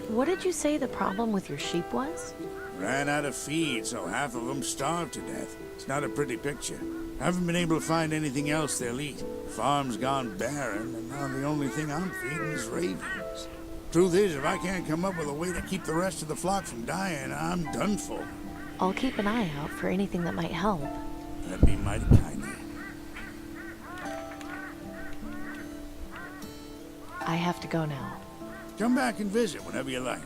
Speaker 2: What did you say the problem with your sheep was?
Speaker 13: Ran out of feed, so half of them starved to death. It's not a pretty picture. Haven't been able to find anything else they'll eat. Farm's gone barren, and now the only thing I'm feeding is ravens. Truth is, if I can't come up with a way to keep the rest of the flock from dying, I'm done for.
Speaker 2: I'll keep an eye out for anything that might help.
Speaker 13: That'd be mighty kind of you.
Speaker 2: I have to go now.
Speaker 13: Come back and visit whenever you like.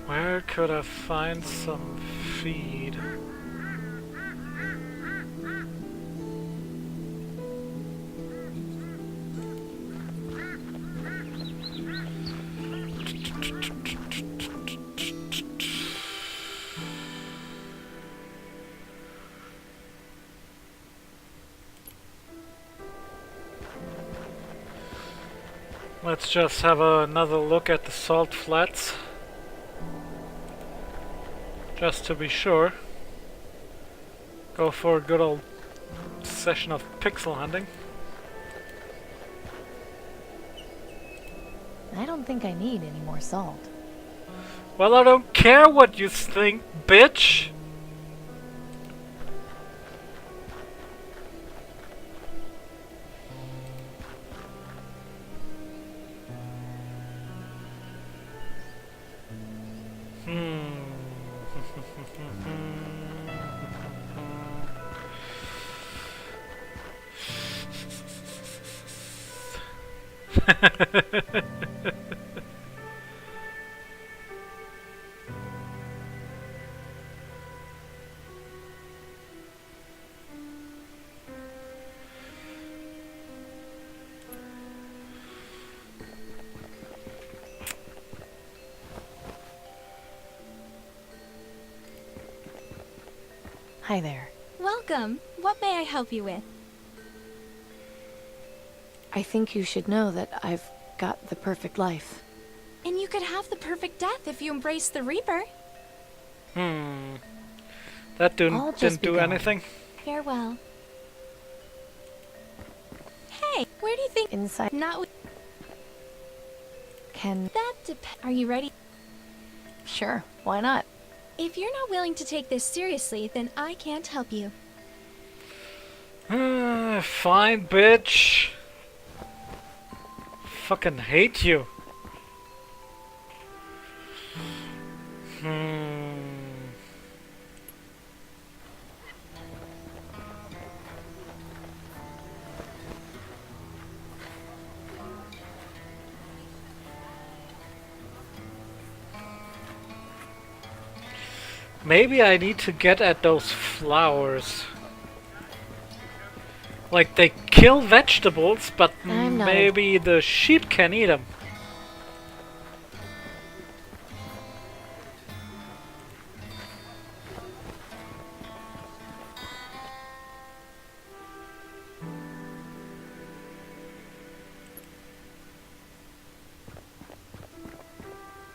Speaker 1: Where could I find some feed? Let's just have another look at the salt flats. Just to be sure. Go for a good old session of pixel hunting.
Speaker 2: I don't think I need any more salt.
Speaker 1: Well, I don't care what you think, bitch!
Speaker 2: Hi there.
Speaker 6: Welcome. What may I help you with?
Speaker 2: I think you should know that I've got the perfect life.
Speaker 6: And you could have the perfect death if you embrace the Reaper.
Speaker 1: That didn't do anything.
Speaker 6: Farewell. Hey, where do you think?
Speaker 2: Inside.
Speaker 6: Not with.
Speaker 2: Can.
Speaker 6: That depends. Are you ready?
Speaker 2: Sure, why not?
Speaker 6: If you're not willing to take this seriously, then I can't help you.
Speaker 1: Fine, bitch. Fucking hate you. Maybe I need to get at those flowers. Like, they kill vegetables, but maybe the sheep can eat them.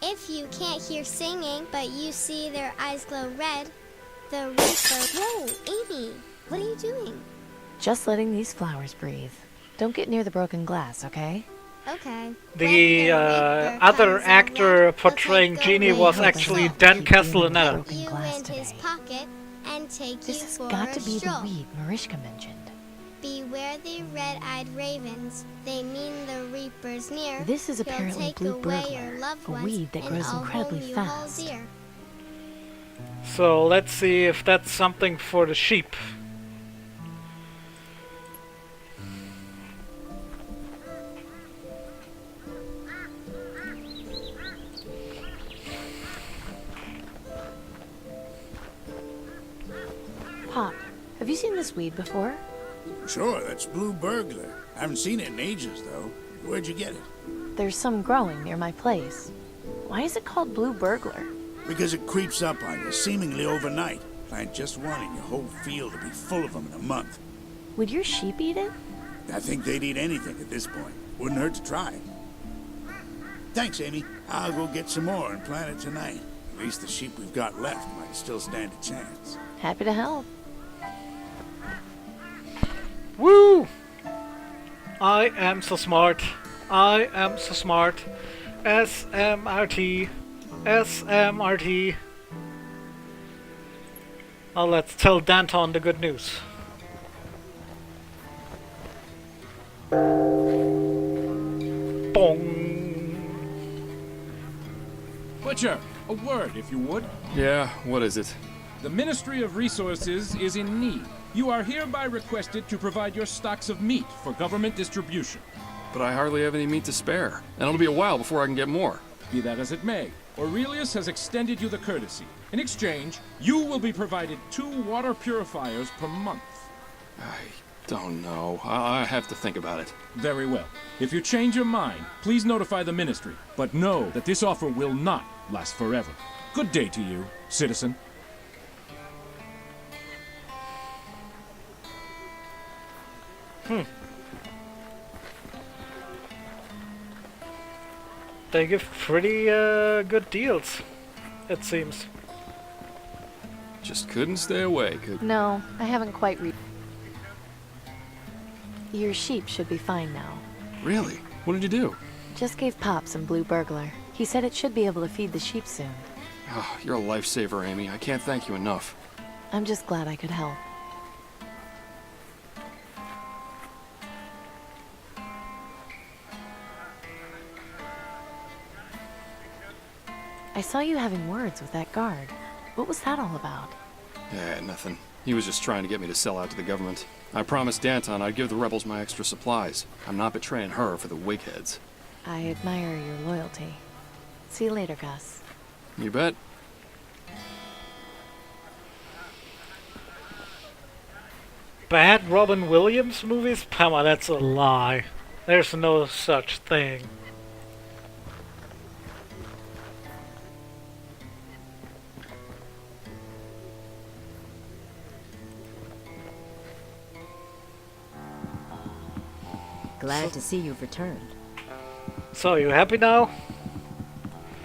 Speaker 8: If you can't hear singing, but you see their eyes glow red, the Reaper... Whoa, Amy, what are you doing?
Speaker 2: Just letting these flowers breathe. Don't get near the broken glass, okay?
Speaker 8: Okay.
Speaker 1: The other actor portraying Genie was actually Dan Castellaneta.
Speaker 8: You in his pocket and take
Speaker 2: This
Speaker 8: you
Speaker 2: has
Speaker 8: for
Speaker 2: got
Speaker 8: a
Speaker 2: to be
Speaker 8: stroll.
Speaker 2: the weed Marishka mentioned.
Speaker 8: Beware the red-eyed ravens. They mean the Reaper's near.
Speaker 2: This is
Speaker 8: He'll
Speaker 2: apparently
Speaker 8: take
Speaker 2: blue
Speaker 8: away
Speaker 2: burglar,
Speaker 8: your loved
Speaker 2: a
Speaker 8: ones,
Speaker 2: weed that
Speaker 8: and
Speaker 2: grows
Speaker 8: I'll
Speaker 2: incredibly
Speaker 8: hold you
Speaker 2: fast.
Speaker 8: all dear.
Speaker 1: So let's see if that's something for the sheep.
Speaker 2: Pop, have you seen this weed before?
Speaker 13: Sure, that's blue burglar. I haven't seen it in ages, though. Where'd you get it?
Speaker 2: There's some growing near my place. Why is it called blue burglar?
Speaker 13: Because it creeps up on you, seemingly overnight. Plant just one and your whole field will be full of them in a month.
Speaker 2: Would your sheep eat it?
Speaker 13: I think they'd eat anything at this point. Wouldn't hurt to try. Thanks, Amy. I'll go get some more and plant it tonight. At least the sheep we've got left might still stand a chance.
Speaker 2: Happy to help.
Speaker 1: Woo! I am so smart. I am so smart. SMRT. SMRT. Now let's tell Danton the good news. Bong.
Speaker 15: Butcher, a word, if you would.
Speaker 12: Yeah, what is it?
Speaker 15: The Ministry of Resources is in need. You are hereby requested to provide your stocks of meat for government distribution.
Speaker 12: But I hardly have any meat to spare, and it'll be a while before I can get more.
Speaker 15: Be that as it may, Aurelius has extended you the courtesy. In exchange, you will be provided 2 water purifiers per month.
Speaker 12: I don't know. I have to think about it.
Speaker 15: Very well. If you change your mind, please notify the Ministry. But know that this offer will not last forever. Good day to you, citizen.
Speaker 1: They give pretty good deals, it seems.
Speaker 12: Just couldn't stay away, could you?
Speaker 2: No, I haven't quite Your sheep should be fine now.
Speaker 12: Really? What did you do?
Speaker 2: Just gave Pop some blue burglar. He said it should be able to feed the sheep soon.
Speaker 12: Oh, you're a lifesaver, Amy. I can't thank you enough.
Speaker 2: I'm just glad I could help. I saw you having words with that guard. What was that all about?
Speaker 12: Yeah, nothing. He was just trying to get me to sell out to the government. I promised Danton I'd give the rebels my extra supplies. I'm not betraying her for the wigheads.
Speaker 2: I admire your loyalty. See you later, Gus.
Speaker 12: You bet.
Speaker 1: Bad Robin Williams movies? Pama, that's a lie. There's no such thing.
Speaker 9: Glad to see you've returned.
Speaker 1: So, you happy now?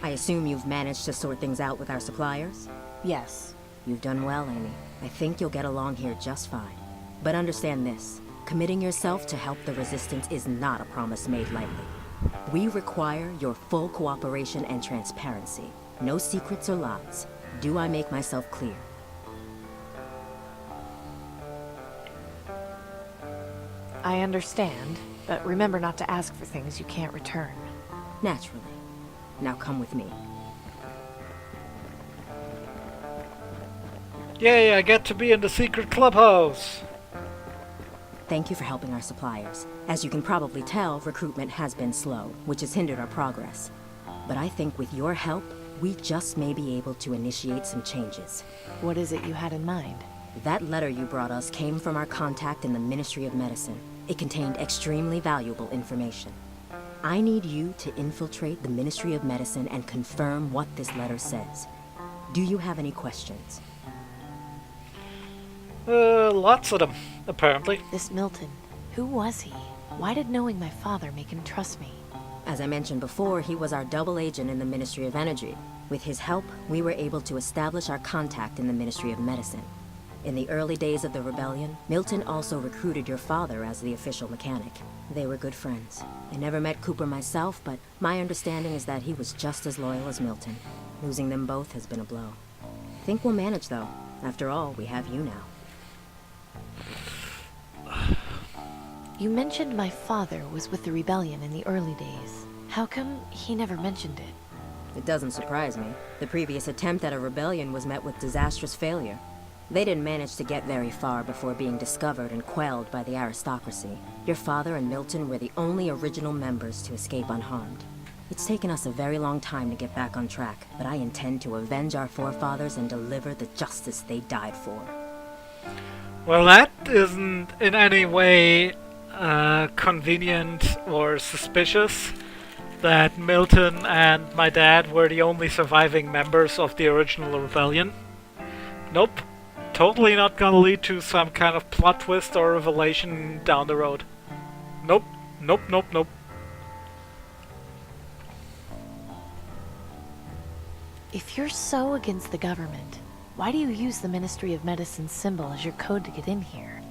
Speaker 9: I assume you've managed to sort things out with our suppliers?
Speaker 2: Yes.
Speaker 9: You've done well, Amy. I think you'll get along here just fine. But understand this. Committing yourself to help the Resistance is not a promise made lightly. We require your full cooperation and transparency. No secrets or lies. Do I make myself clear?
Speaker 2: I understand, but remember not to ask for things you can't return.
Speaker 9: Naturally. Now come with me.
Speaker 1: Yay, I get to be in the secret clubhouse!
Speaker 9: Thank you for helping our suppliers. As you can probably tell, recruitment has been slow, which has hindered our progress. But I think with your help, we just may be able to initiate some changes.
Speaker 2: What is it you had in mind?
Speaker 9: That letter you brought us came from our contact in the Ministry of Medicine. It contained extremely valuable information. I need you to infiltrate the Ministry of Medicine and confirm what this letter says. Do you have any questions?
Speaker 1: Lots of them, apparently.
Speaker 2: This Milton, who was he? Why did knowing my father make him trust me?
Speaker 9: As I mentioned before, he was our double agent in the Ministry of Energy. With his help, we were able to establish our contact in the Ministry of Medicine. In the early days of the rebellion, Milton also recruited your father as the official mechanic. They were good friends. I never met Cooper myself, but my understanding is that he was just as loyal as Milton. Losing them both has been a blow. Think we'll manage, though. After all, we have you now.
Speaker 2: You mentioned my father was with the rebellion in the early days. How come he never mentioned it?
Speaker 9: It doesn't surprise me. The previous attempt at a rebellion was met with disastrous failure. They didn't manage to get very far before being discovered and quelled by the aristocracy. Your father and Milton were the only original members to escape unharmed. It's taken us a very long time to get back on track, but I intend to avenge our forefathers and deliver the justice they died for.
Speaker 1: Well, that isn't in any way convenient or suspicious that Milton and my dad were the only surviving members of the original rebellion. Nope. Totally not gonna lead to some kind of plot twist or revelation down the road. Nope. Nope, nope, nope.
Speaker 2: If you're so against the government, why do you use the Ministry of Medicine's symbol as your code to get in here?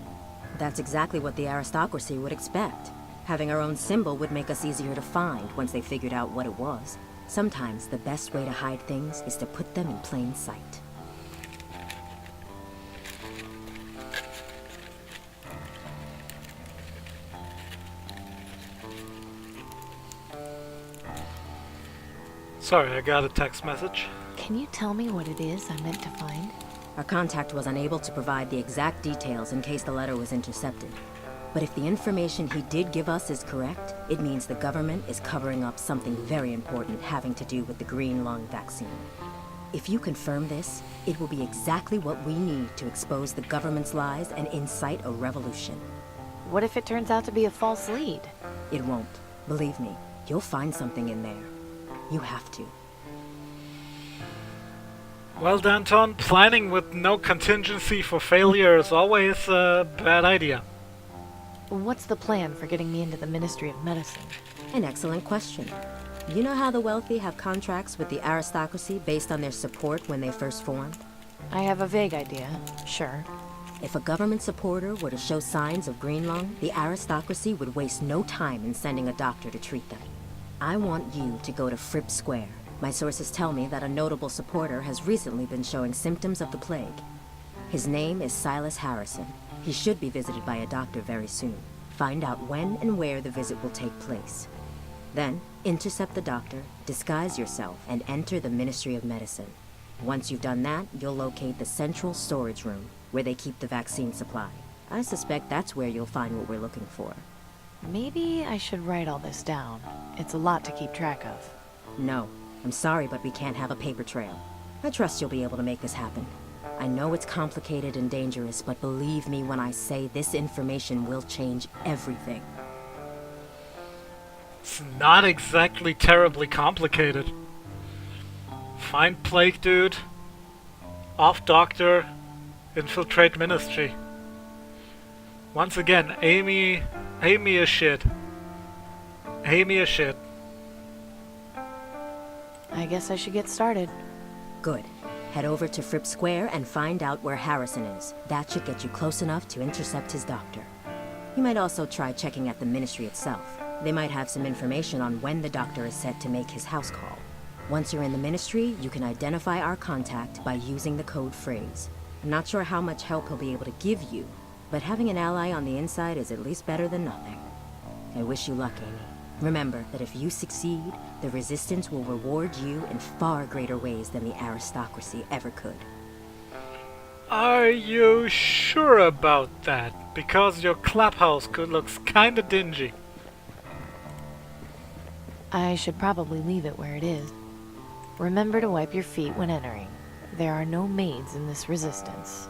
Speaker 9: That's exactly what the aristocracy would expect. Having our own symbol would make us easier to find once they figured out what it was. Sometimes the best way to hide things is to put them in plain sight.
Speaker 1: Sorry, I got a text message.
Speaker 2: Can you tell me what it is I meant to find?
Speaker 9: Our contact was unable to provide the exact details in case the letter was intercepted. But if the information he did give us is correct, it means the government is covering up something very important having to do with the green lung vaccine. If you confirm this, it will be exactly what we need to expose the government's lies and incite a revolution.
Speaker 2: What if it turns out to be a false lead?
Speaker 9: It won't. Believe me, you'll find something in there. You have to.
Speaker 1: Well, Danton, planning with no contingency for failure is always a bad idea.
Speaker 2: What's the plan for getting me into the Ministry of Medicine?
Speaker 9: An excellent question. You know how the wealthy have contracts with the aristocracy based on their support when they first formed?
Speaker 2: I have a vague idea, sure.
Speaker 9: If a government supporter were to show signs of green lung, the aristocracy would waste no time in sending a doctor to treat them. I want you to go to Fripp Square. My sources tell me that a notable supporter has recently been showing symptoms of the plague. His name is Silas Harrison. He should be visited by a doctor very soon. Find out when and where the visit will take place. Then, intercept the doctor, disguise yourself, and enter the Ministry of Medicine. Once you've done that, you'll locate the central storage room, where they keep the vaccine supply. I suspect that's where you'll find what we're looking for.
Speaker 2: Maybe I should write all this down. It's a lot to keep track of.
Speaker 9: No, I'm sorry, but we can't have a paper trail. I trust you'll be able to make this happen. I know it's complicated and dangerous, but believe me when I say this information will change everything.
Speaker 1: It's not exactly terribly complicated. Find Plague Dude, off Doctor, infiltrate Ministry. Once again, Amy is shit. Amy is shit.
Speaker 2: I guess I should get started.
Speaker 9: Good. Head over to Fripp Square and find out where Harrison is. That should get you close enough to intercept his doctor. You might also try checking at the Ministry itself. They might have some information on when the doctor is set to make his house call. Once you're in the Ministry, you can identify our contact by using the code phrase. I'm not sure how much help he'll be able to give you, but having an ally on the inside is at least better than nothing. I wish you luck, Amy. Remember that if you succeed, the Resistance will reward you in far greater ways than the aristocracy ever could.
Speaker 1: Are you sure about that? Because your clubhouse looks kinda dingy.
Speaker 2: I should probably leave it where it is. Remember to wipe your feet when entering. There are no maids in this Resistance.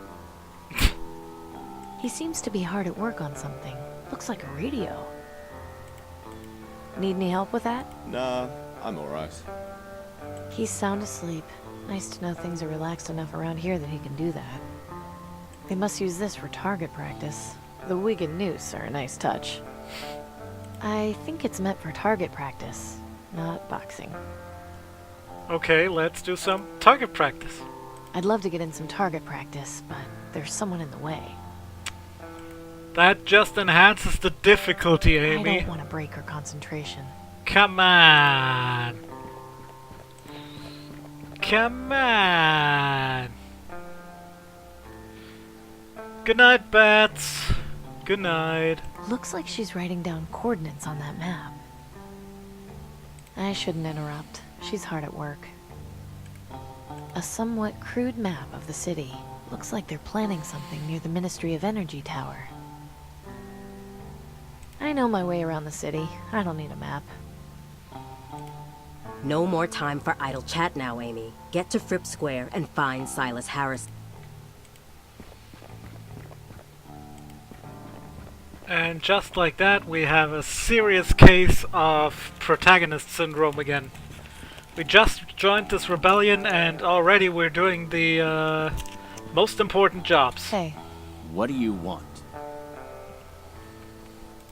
Speaker 2: He seems to be hard at work on something. Looks like a radio. Need any help with that?
Speaker 17: Nah, I'm alright.
Speaker 2: He's sound asleep. Nice to know things are relaxed enough around here that he can do that. They must use this for target practice. The wig and noose are a nice touch. I think it's meant for target practice, not boxing.
Speaker 1: Okay, let's do some target practice.
Speaker 2: I'd love to get in some target practice, but there's someone in the way.
Speaker 1: That just enhances the difficulty, Amy.
Speaker 2: I don't want to break her concentration.
Speaker 1: Come on. Come on. Good night, Bats. Good night.
Speaker 2: Looks like she's writing down coordinates on that map. I shouldn't interrupt. She's hard at work. A somewhat crude map of the city. Looks like they're planning something near the Ministry of Energy Tower. I know my way around the city. I don't need a map.
Speaker 9: No more time for idle chat now, Amy. Get to Fripp Square and find Silas Harrison.
Speaker 1: And just like that, we have a serious case of protagonist syndrome again. We just joined this rebellion and already we're doing the most important jobs.
Speaker 2: Hey.
Speaker 3: What do you want?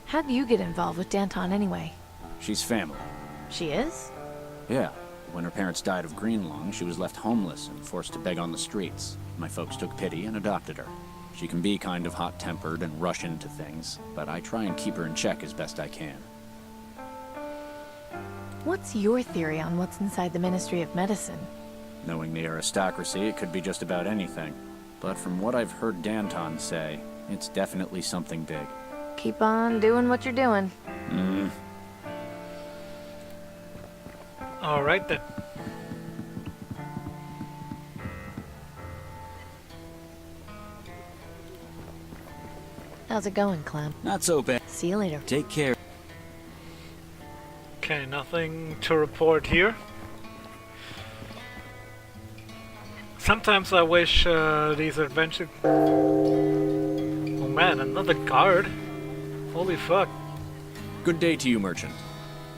Speaker 2: How'd you get involved with Danton anyway?
Speaker 3: She's family.
Speaker 2: She is?
Speaker 3: Yeah. When her parents died of green lung, she was left homeless and forced to beg on the streets. My folks took pity and adopted her. She can be kind of hot-tempered and rush into things, but I try and keep her in check as best I can.
Speaker 2: What's your theory on what's inside the Ministry of Medicine?
Speaker 3: Knowing the aristocracy, it could be just about anything. But from what I've heard Danton say, it's definitely something big.
Speaker 2: Keep on doing what you're doing.
Speaker 1: Alright then.
Speaker 2: How's it going, Clem?
Speaker 3: Not so bad.
Speaker 2: See you later.
Speaker 3: Take care.
Speaker 1: Okay, nothing to report here. Sometimes I wish these adventures... Oh man, another guard. Holy fuck.
Speaker 3: Good day to you, merchant.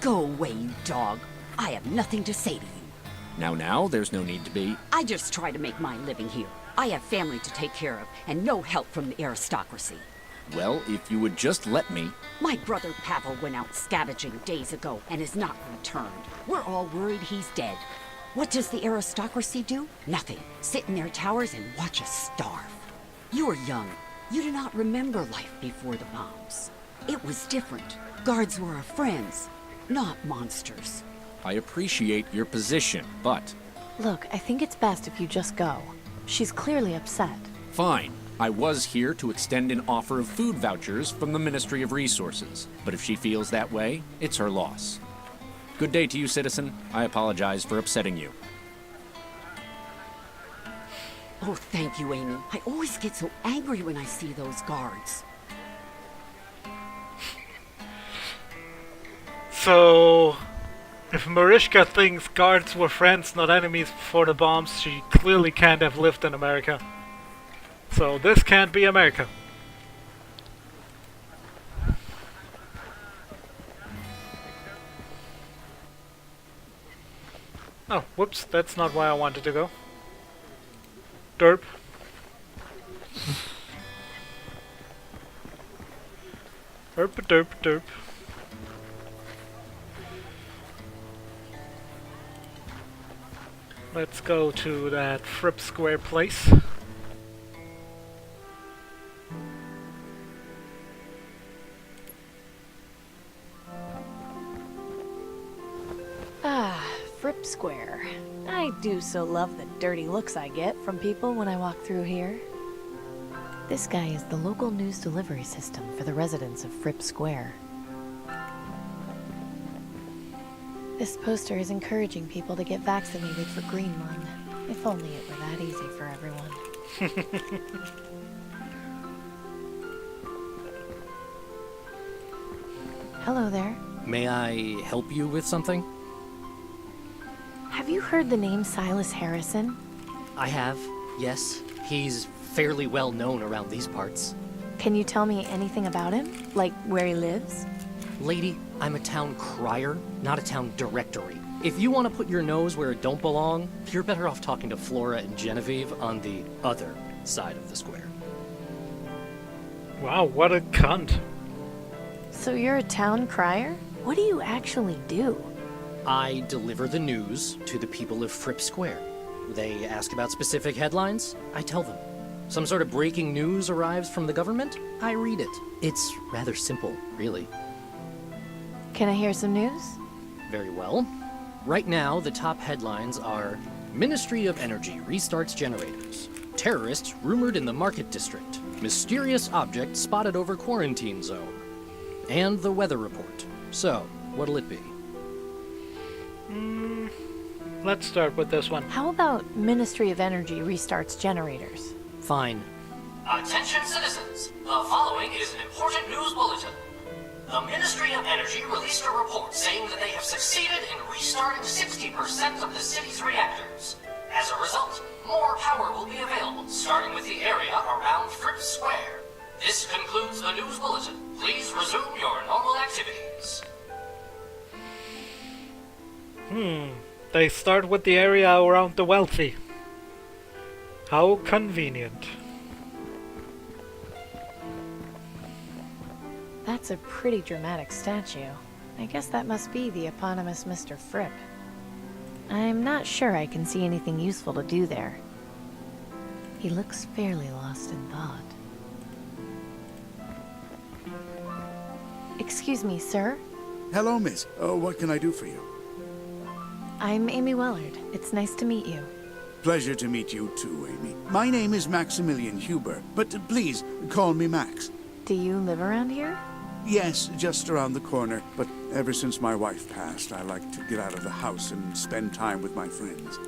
Speaker 16: Go away, you dog. I have nothing to say to you.
Speaker 3: Now, there's no need to be.
Speaker 16: I just try to make my living here. I have family to take care of, and no help from the aristocracy.
Speaker 10: Well, if you would just let me...
Speaker 16: My brother Pavel went out scavenging days ago and has not returned. We're all worried he's dead. What does the aristocracy do? Nothing. Sit in their towers and watch us starve. You are young. You do not remember life before the bombs. It was different. Guards were our friends, not monsters.
Speaker 10: I appreciate your position, but...
Speaker 2: Look, I think it's best if you just go. She's clearly upset.
Speaker 10: Fine. I was here to extend an offer of food vouchers from the Ministry of Resources. But if she feels that way, it's her loss. Good day to you, citizen. I apologize for upsetting you.
Speaker 16: Oh, thank you, Amy. I always get so angry when I see those guards.
Speaker 1: So, if Marishka thinks guards were friends, not enemies before the bombs, she clearly can't have lived in America. So this can't be America. Oh, whoops, that's not where I wanted to go. Derp. Derp, derp, derp. Let's go to that Fripp Square place.
Speaker 2: Ah, Fripp Square. I do so love the dirty looks I get from people when I walk through here. This guy is the local news delivery system for the residents of Fripp Square. This poster is encouraging people to get vaccinated for green lung. If only it were that easy for everyone. Hello there.
Speaker 18: May I help you with something?
Speaker 2: Have you heard the name Silas Harrison?
Speaker 18: I have, yes. He's fairly well known around these parts.
Speaker 2: Can you tell me anything about him? Like where he lives?
Speaker 18: Lady, I'm a town crier, not a town directory. If you want to put your nose where it don't belong, you're better off talking to Flora and Genevieve on the other side of the square.
Speaker 1: Wow, what a cunt.
Speaker 2: So you're a town crier? What do you actually do?
Speaker 18: I deliver the news to the people of Fripp Square. They ask about specific headlines, I tell them. Some sort of breaking news arrives from the government, I read it. It's rather simple, really.
Speaker 2: Can I hear some news?
Speaker 18: Very well. Right now, the top headlines are Ministry of Energy restarts generators. Terrorists rumored in the market district. Mysterious object spotted over quarantine zone. And the weather report. So, what'll it be?
Speaker 1: Let's start with this one.
Speaker 2: How about Ministry of Energy restarts generators?
Speaker 18: Fine.
Speaker 11: Attention citizens, the following is an important news bulletin. The Ministry of Energy released a report saying that they have succeeded in restarting 60% of the city's reactors. As a result, more power will be available, starting with the area around Fripp Square. This concludes the news bulletin. Please resume your normal activities.
Speaker 1: They start with the area around the wealthy. How convenient.
Speaker 2: That's a pretty dramatic statue. I guess that must be the eponymous Mr. Fripp. I'm not sure I can see anything useful to do there. He looks fairly lost in thought. Excuse me, sir?
Speaker 13: Hello, miss. What can I do for you?
Speaker 2: I'm Amy Wellard. It's nice to meet you.
Speaker 13: Pleasure to meet you too, Amy. My name is Maximilian Huber, but please call me Max.
Speaker 2: Do you live around here?
Speaker 13: Yes, just around the corner, but ever since my wife passed, I like to get out of the house and spend time with my friends.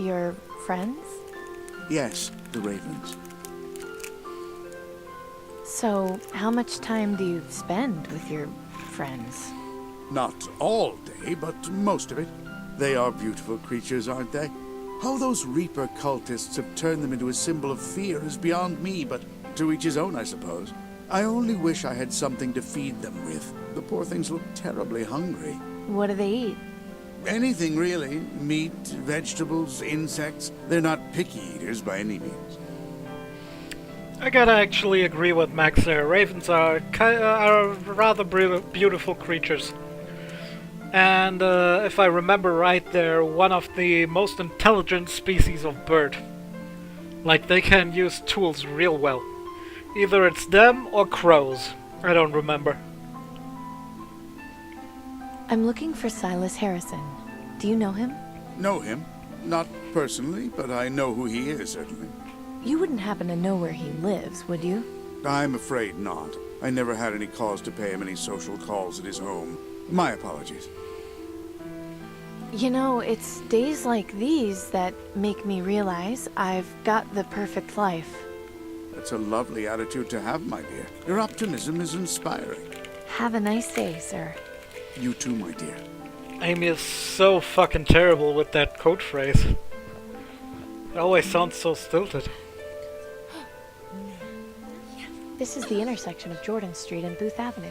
Speaker 2: Your friends?
Speaker 13: Yes, the Ravens.
Speaker 2: So, how much time do you spend with your friends?
Speaker 13: Not all day, but most of it. They are beautiful creatures, aren't they? How those Reaper cultists have turned them into a symbol of fear is beyond me, but to each his own, I suppose. I only wish I had something to feed them with. The poor things look terribly hungry.
Speaker 2: What do they eat?
Speaker 13: Anything, really. Meat, vegetables, insects. They're not picky eaters by any means.
Speaker 1: I gotta actually agree with Max there. Ravens are rather beautiful creatures. And if I remember right, they're one of the most intelligent species of bird. Like, they can use tools real well. Either it's them or crows. I don't remember.
Speaker 2: I'm looking for Silas Harrison. Do you know him?
Speaker 13: Know him? Not personally, but I know who he is, certainly.
Speaker 2: You wouldn't happen to know where he lives, would you?
Speaker 13: I'm afraid not. I never had any cause to pay him any social calls at his home. My apologies.
Speaker 2: You know, it's days like these that make me realize I've got the perfect life.
Speaker 13: That's a lovely attitude to have, my dear. Your optimism is inspiring.
Speaker 2: Have a nice day, sir.
Speaker 13: You too, my dear.
Speaker 1: Amy is so fucking terrible with that code phrase. It always sounds so stilted.
Speaker 2: This is the intersection of Jordan Street and Booth Avenue.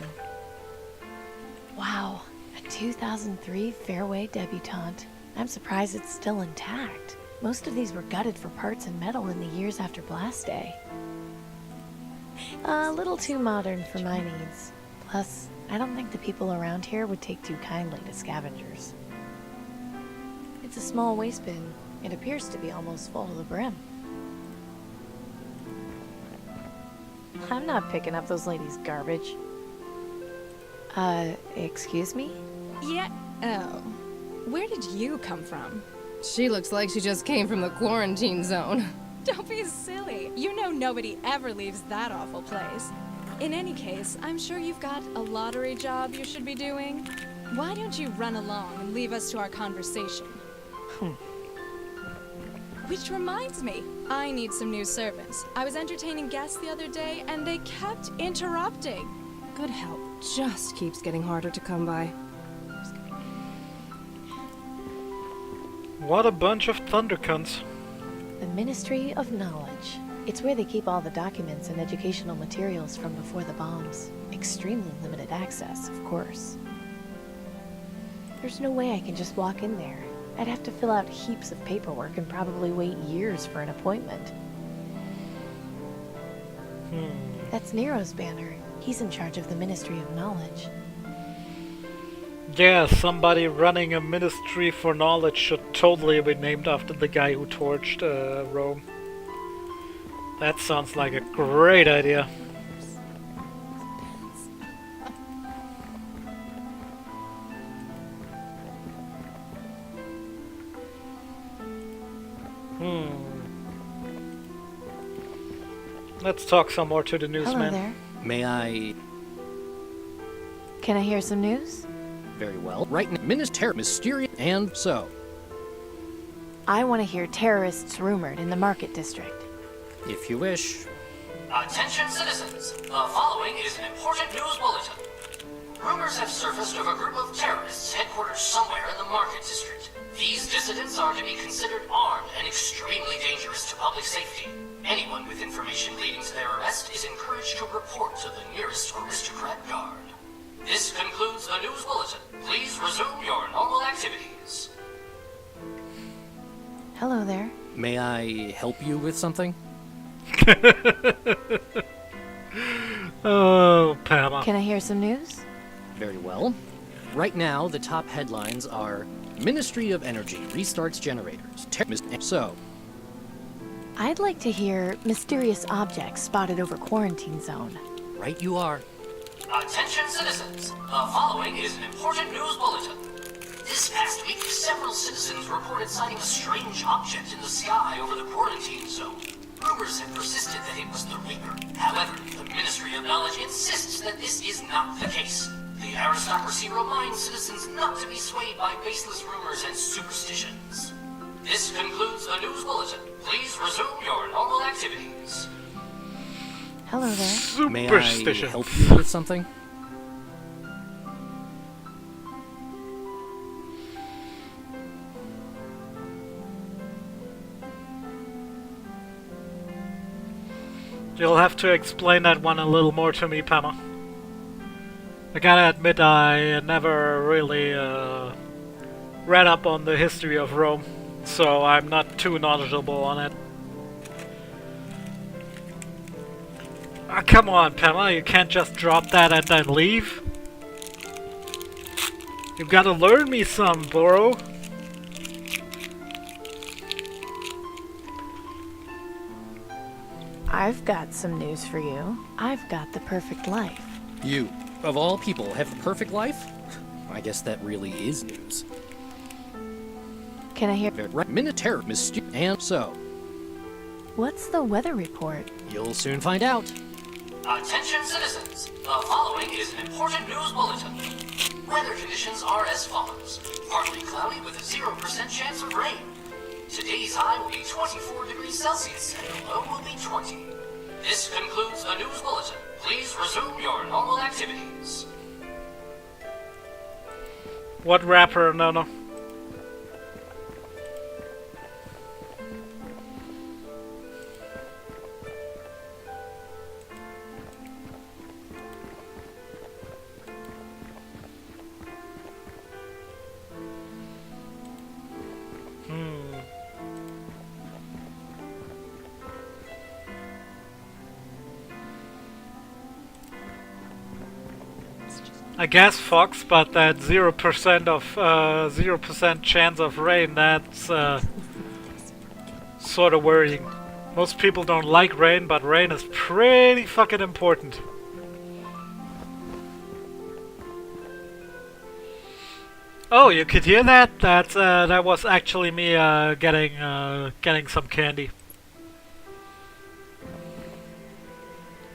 Speaker 2: Wow, a 2003 Fairway debutante. I'm surprised it's still intact. Most of these were gutted for parts and metal in the years after Blast Day. A little too modern for my needs. Plus, I don't think the people around here would take too kindly to scavengers. It's a small waste bin. It appears to be almost full to the brim. I'm not picking up those ladies' garbage. Excuse me?
Speaker 19: Yeah. Oh. Where did you come from? She looks like she just came from the quarantine zone.
Speaker 6: Don't be silly. You know nobody ever leaves that awful place. In any case, I'm sure you've got a lottery job you should be doing. Why don't you run along and leave us to our conversation? Which reminds me, I need some new servants. I was entertaining guests the other day, and they kept interrupting.
Speaker 19: Good help just keeps getting harder to come by.
Speaker 1: What a bunch of thundercunts.
Speaker 2: The Ministry of Knowledge. It's where they keep all the documents and educational materials from before the bombs. Extremely limited access, of course. There's no way I can just walk in there. I'd have to fill out heaps of paperwork and probably wait years for an appointment. That's Nero's banner. He's in charge of the Ministry of Knowledge.
Speaker 1: Yeah, somebody running a ministry for knowledge should totally be named after the guy who torched Rome. That sounds like a great idea. Let's talk some more to the newsman.
Speaker 2: Hello there.
Speaker 18: May I?
Speaker 2: Can I hear some news?
Speaker 18: Very well. Right now, mysterious, and so.
Speaker 2: I want to hear terrorists rumored in the Market District.
Speaker 18: If you wish.
Speaker 11: Attention citizens, the following is an important news bulletin. Rumors have surfaced of a group of terrorists headquartered somewhere in the Market District. These dissidents are to be considered armed and extremely dangerous to public safety. Anyone with information leading to their arrest is encouraged to report to the nearest aristocrat guard. This concludes the news bulletin. Please resume your normal activities.
Speaker 2: Hello there.
Speaker 18: May I help you with something?
Speaker 1: Oh, Pama.
Speaker 2: Can I hear some news?
Speaker 18: Very well. Right now, the top headlines are Ministry of Energy restarts generators. So.
Speaker 2: I'd like to hear mysterious objects spotted over quarantine zone.
Speaker 18: Right you are.
Speaker 11: Attention citizens, the following is an important news bulletin. This past week, several citizens reported sighting a strange object in the sky over the quarantine zone. Rumors have persisted that it was the Reaper. However, the Ministry of Knowledge insists that this is not the case. The aristocracy reminds citizens not to be swayed by baseless rumors and superstitions. This concludes the news bulletin. Please resume your normal activities.
Speaker 2: Hello there.
Speaker 18: May I help you with something?
Speaker 1: You'll have to explain that one a little more to me, Pama. I gotta admit, I never really read up on the history of Rome, so I'm not too knowledgeable on it. Come on, Pamela, you can't just drop that and then leave. You've got to learn me some, bro.
Speaker 2: I've got some news for you. I've got the perfect life.
Speaker 18: You, of all people, have the perfect life? I guess that really is news.
Speaker 2: Can I hear?
Speaker 18: Minotaur, and so.
Speaker 2: What's the weather report?
Speaker 18: You'll soon find out.
Speaker 11: Attention citizens, the following is an important news bulletin. Weather conditions are as follows. Partly cloudy with a 0% chance of rain. Today's high will be 24 degrees Celsius and the low will be 20. This concludes the news bulletin. Please resume your normal activities.
Speaker 1: What rapper, no. I guess Fox, but that 0% of 0% chance of rain, that's sort of worrying. Most people don't like rain, but rain is pretty fucking important. Oh, you could hear that? That was actually me getting some candy.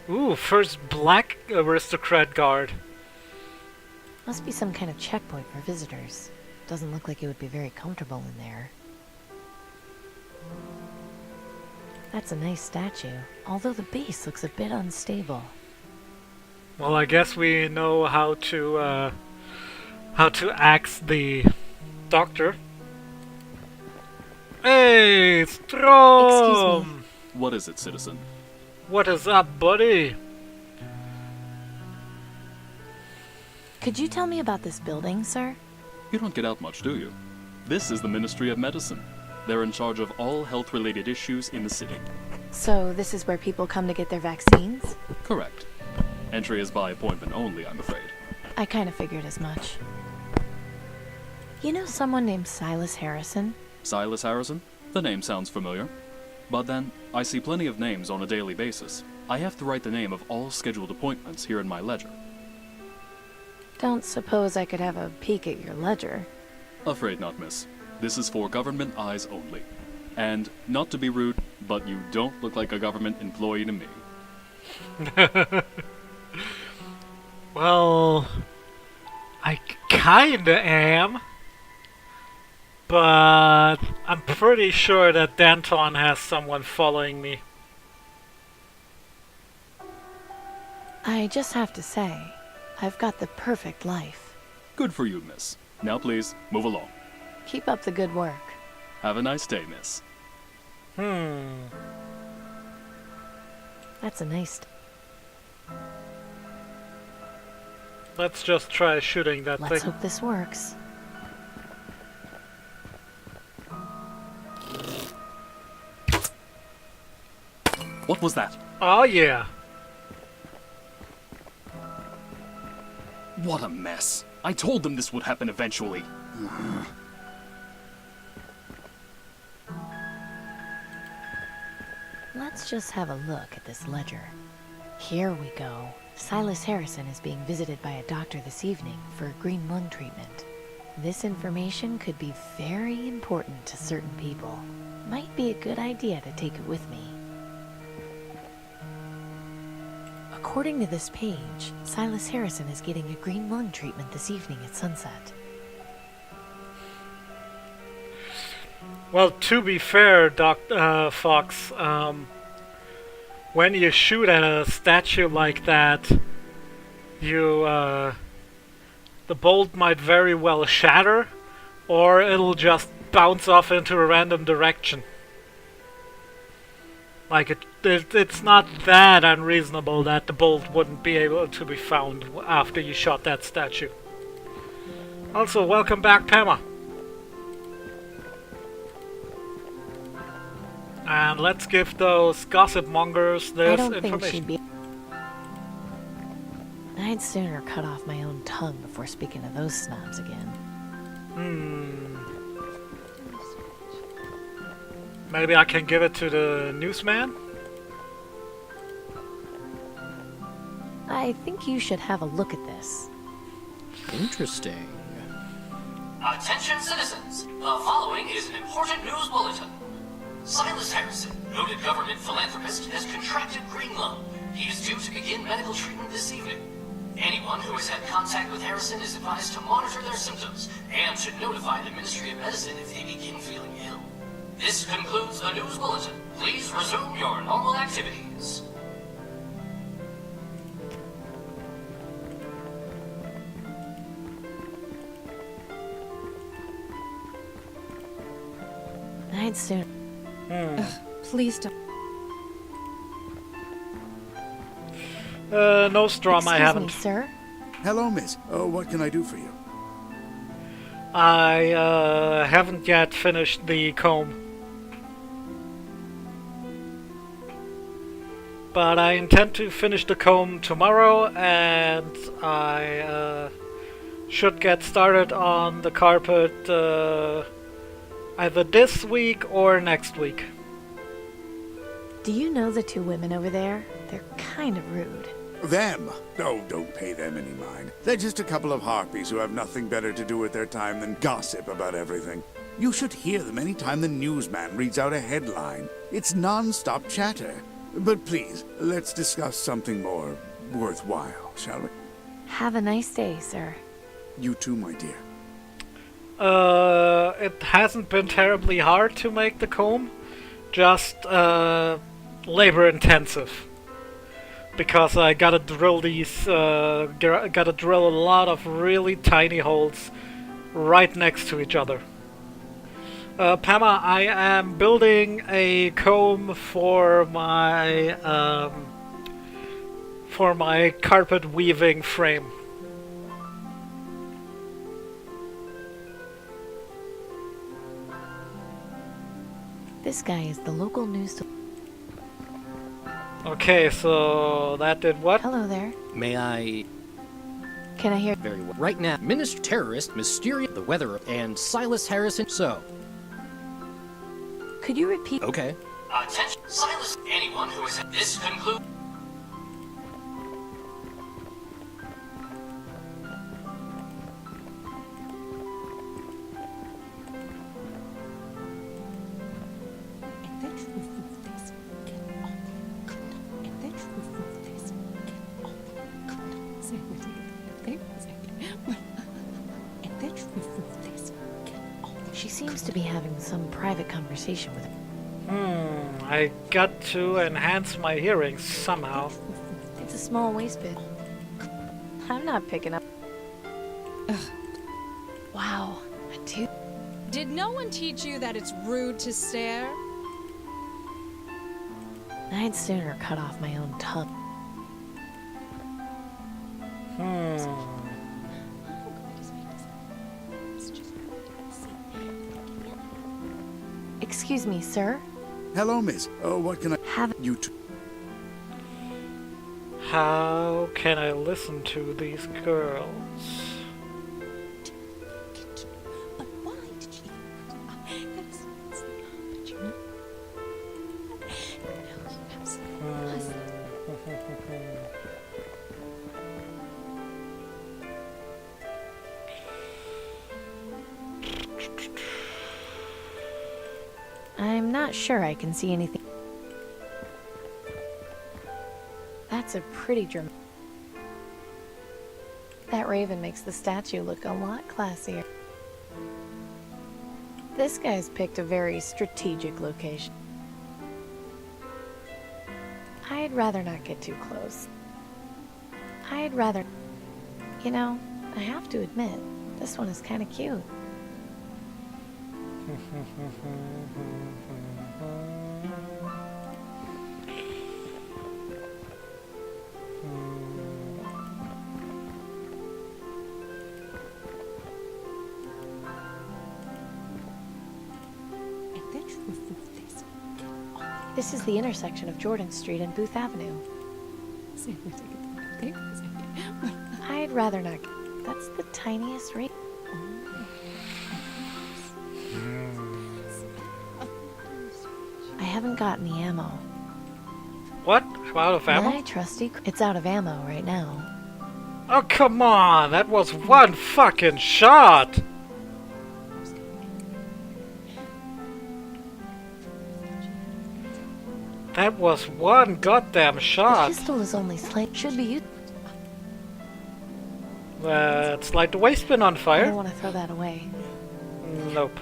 Speaker 1: Ooh, first black aristocrat guard.
Speaker 2: Must be some kind of checkpoint for visitors. Doesn't look like it would be very comfortable in there. That's a nice statue, although the base looks a bit unstable.
Speaker 1: Well, I guess we know how to axe the doctor. Hey, Strom!
Speaker 2: Excuse me.
Speaker 4: What is it, citizen?
Speaker 1: What is up, buddy?
Speaker 2: Could you tell me about this building, sir?
Speaker 4: You don't get out much, do you? This is the Ministry of Medicine. They're in charge of all health-related issues in the city.
Speaker 2: So this is where people come to get their vaccines?
Speaker 4: Correct. Entry is by appointment only, I'm afraid.
Speaker 2: I kind of figured as much. You know someone named Silas Harrison?
Speaker 4: Silas Harrison? The name sounds familiar. But then, I see plenty of names on a daily basis. I have to write the name of all scheduled appointments here in my ledger.
Speaker 2: Don't suppose I could have a peek at your ledger?
Speaker 4: Afraid not, miss. This is for government eyes only. And, not to be rude, but you don't look like a government employee to me.
Speaker 1: Well, I kinda am. But I'm pretty sure that Danton has someone following me.
Speaker 2: I just have to say, I've got the perfect life.
Speaker 4: Good for you, miss. Now please, move along.
Speaker 2: Keep up the good work.
Speaker 4: Have a nice day, miss.
Speaker 2: That's a nice...
Speaker 1: Let's just try shooting that
Speaker 2: Let's
Speaker 1: thing.
Speaker 2: hope this works.
Speaker 4: What was that?
Speaker 1: Oh yeah.
Speaker 4: What a mess. I told them this would happen eventually.
Speaker 2: Let's just have a look at this ledger. Here we go. Silas Harrison is being visited by a doctor this evening for a green lung treatment. This information could be very important to certain people. Might be a good idea to take it with me. According to this page, Silas Harrison is getting a green lung treatment this evening at sunset.
Speaker 1: Well, to be fair, Fox, when you shoot at a statue like that, the bolt might very well shatter, or it'll just bounce off into a random direction. Like, it's not that unreasonable that the bolt wouldn't be able to be found after you shot that statue. Also, welcome back, Pema. And let's give those gossip mongers this information.
Speaker 2: I'd sooner cut off my own tongue before speaking to those snobs again.
Speaker 1: Maybe I can give it to the newsman?
Speaker 2: I think you should have a look at this.
Speaker 18: Interesting.
Speaker 11: Attention citizens, the following is an important news bulletin. Silas Harrison, noted government philanthropist, has contracted green lung. He is due to begin medical treatment this evening. Anyone who has had contact with Harrison is advised to monitor their symptoms and to notify the Ministry of Medicine if they begin feeling ill. This concludes the news bulletin. Please resume your normal activities.
Speaker 2: I'd sooner...
Speaker 19: Please don't.
Speaker 1: No Strom, I haven't.
Speaker 2: Excuse me, sir?
Speaker 13: Hello, miss. What can I do for you?
Speaker 1: I haven't yet finished the comb. But I intend to finish the comb tomorrow, and I should get started on the carpet either this week or next week.
Speaker 2: Do you know the two women over there? They're kind of rude.
Speaker 13: Them? Oh, don't pay them any mind. They're just a couple of harpies who have nothing better to do with their time than gossip about everything. You should hear them any time the newsman reads out a headline. It's non-stop chatter. But please, let's discuss something more worthwhile, shall we?
Speaker 2: Have a nice day, sir.
Speaker 13: You too, my dear.
Speaker 1: It hasn't been terribly hard to make the comb, just labor intensive. Because I gotta drill gotta drill a lot of really tiny holes right next to each other. Pama, I am building a comb for my carpet weaving frame.
Speaker 2: This guy is the local news...
Speaker 1: Okay, so that did what?
Speaker 2: Hello there.
Speaker 18: May I...
Speaker 2: Can I hear...
Speaker 18: Very well. Right now, Minister Terrorist, Mysterious, the Weather, and Silas Harrison. So...
Speaker 2: Could you repeat...
Speaker 18: Okay.
Speaker 11: Attention, Silas. Anyone who has... This concludes...
Speaker 2: She seems to be having some private conversation with him.
Speaker 1: I got to enhance my hearing somehow.
Speaker 2: It's a small waist bit. I'm not picking up. Ugh. Wow, a tooth.
Speaker 6: Did no one teach you that it's rude to stare?
Speaker 2: I'd sooner cut off my own tongue. Excuse me, sir?
Speaker 13: Hello, miss. What can I...
Speaker 2: Have...
Speaker 13: You too.
Speaker 1: How can I listen to these girls?
Speaker 16: But why did she... But you know...
Speaker 2: I'm not sure I can see anything. That's a pretty dramatic. That raven makes the statue look a lot classier. This guy's picked a very strategic location. I'd rather not get too close. I'd rather... You know, I have to admit, this one is kind of cute. This is the intersection of Jordan Street and Booth Avenue. I'd rather not. That's the tiniest rate. I haven't got any ammo.
Speaker 1: What? Out of ammo?
Speaker 2: My trusty. It's out of ammo right now.
Speaker 1: Oh, come on! That was one fucking shot! That was one goddamn
Speaker 2: The
Speaker 1: shot!
Speaker 2: pistol is only slight. Should be used.
Speaker 1: Let's light the waste bin on
Speaker 2: I
Speaker 1: fire.
Speaker 2: don't want to throw that away.
Speaker 1: Nope.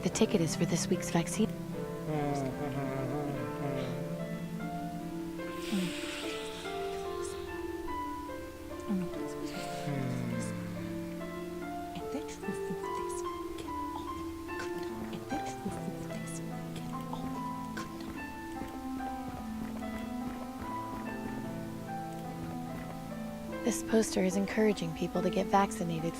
Speaker 2: The ticket is for this week's vaccine. This poster is encouraging people to get vaccinated.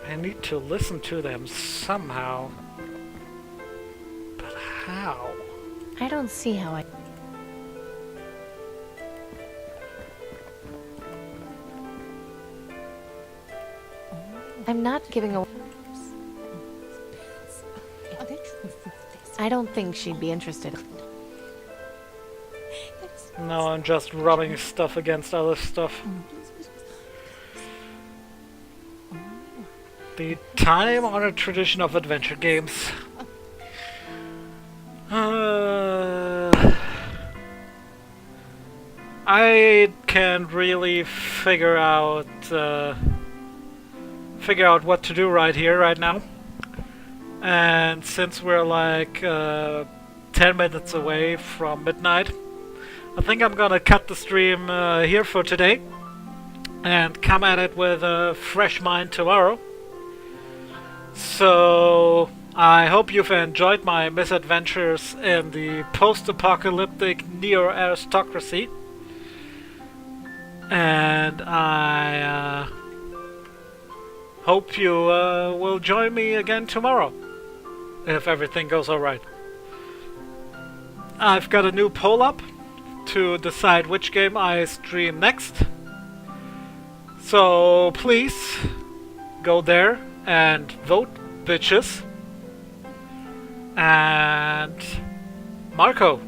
Speaker 1: I need to listen to them somehow. But how?
Speaker 2: I don't see how I... I'm not giving a... I don't think she'd be interested.
Speaker 1: No, I'm just rubbing stuff against other stuff. The time-honored tradition of adventure games. I can't really figure out what to do right here, right now. And since we're like 10 minutes away from midnight, I think I'm gonna cut the stream here for today and come at it with a fresh mind tomorrow. So I hope you've enjoyed my misadventures in the post-apocalyptic neo-aristocracy, and I hope you will join me again tomorrow, if everything goes alright. I've got a new poll up to decide which game I stream next, so please go there and vote, bitches. And Marco,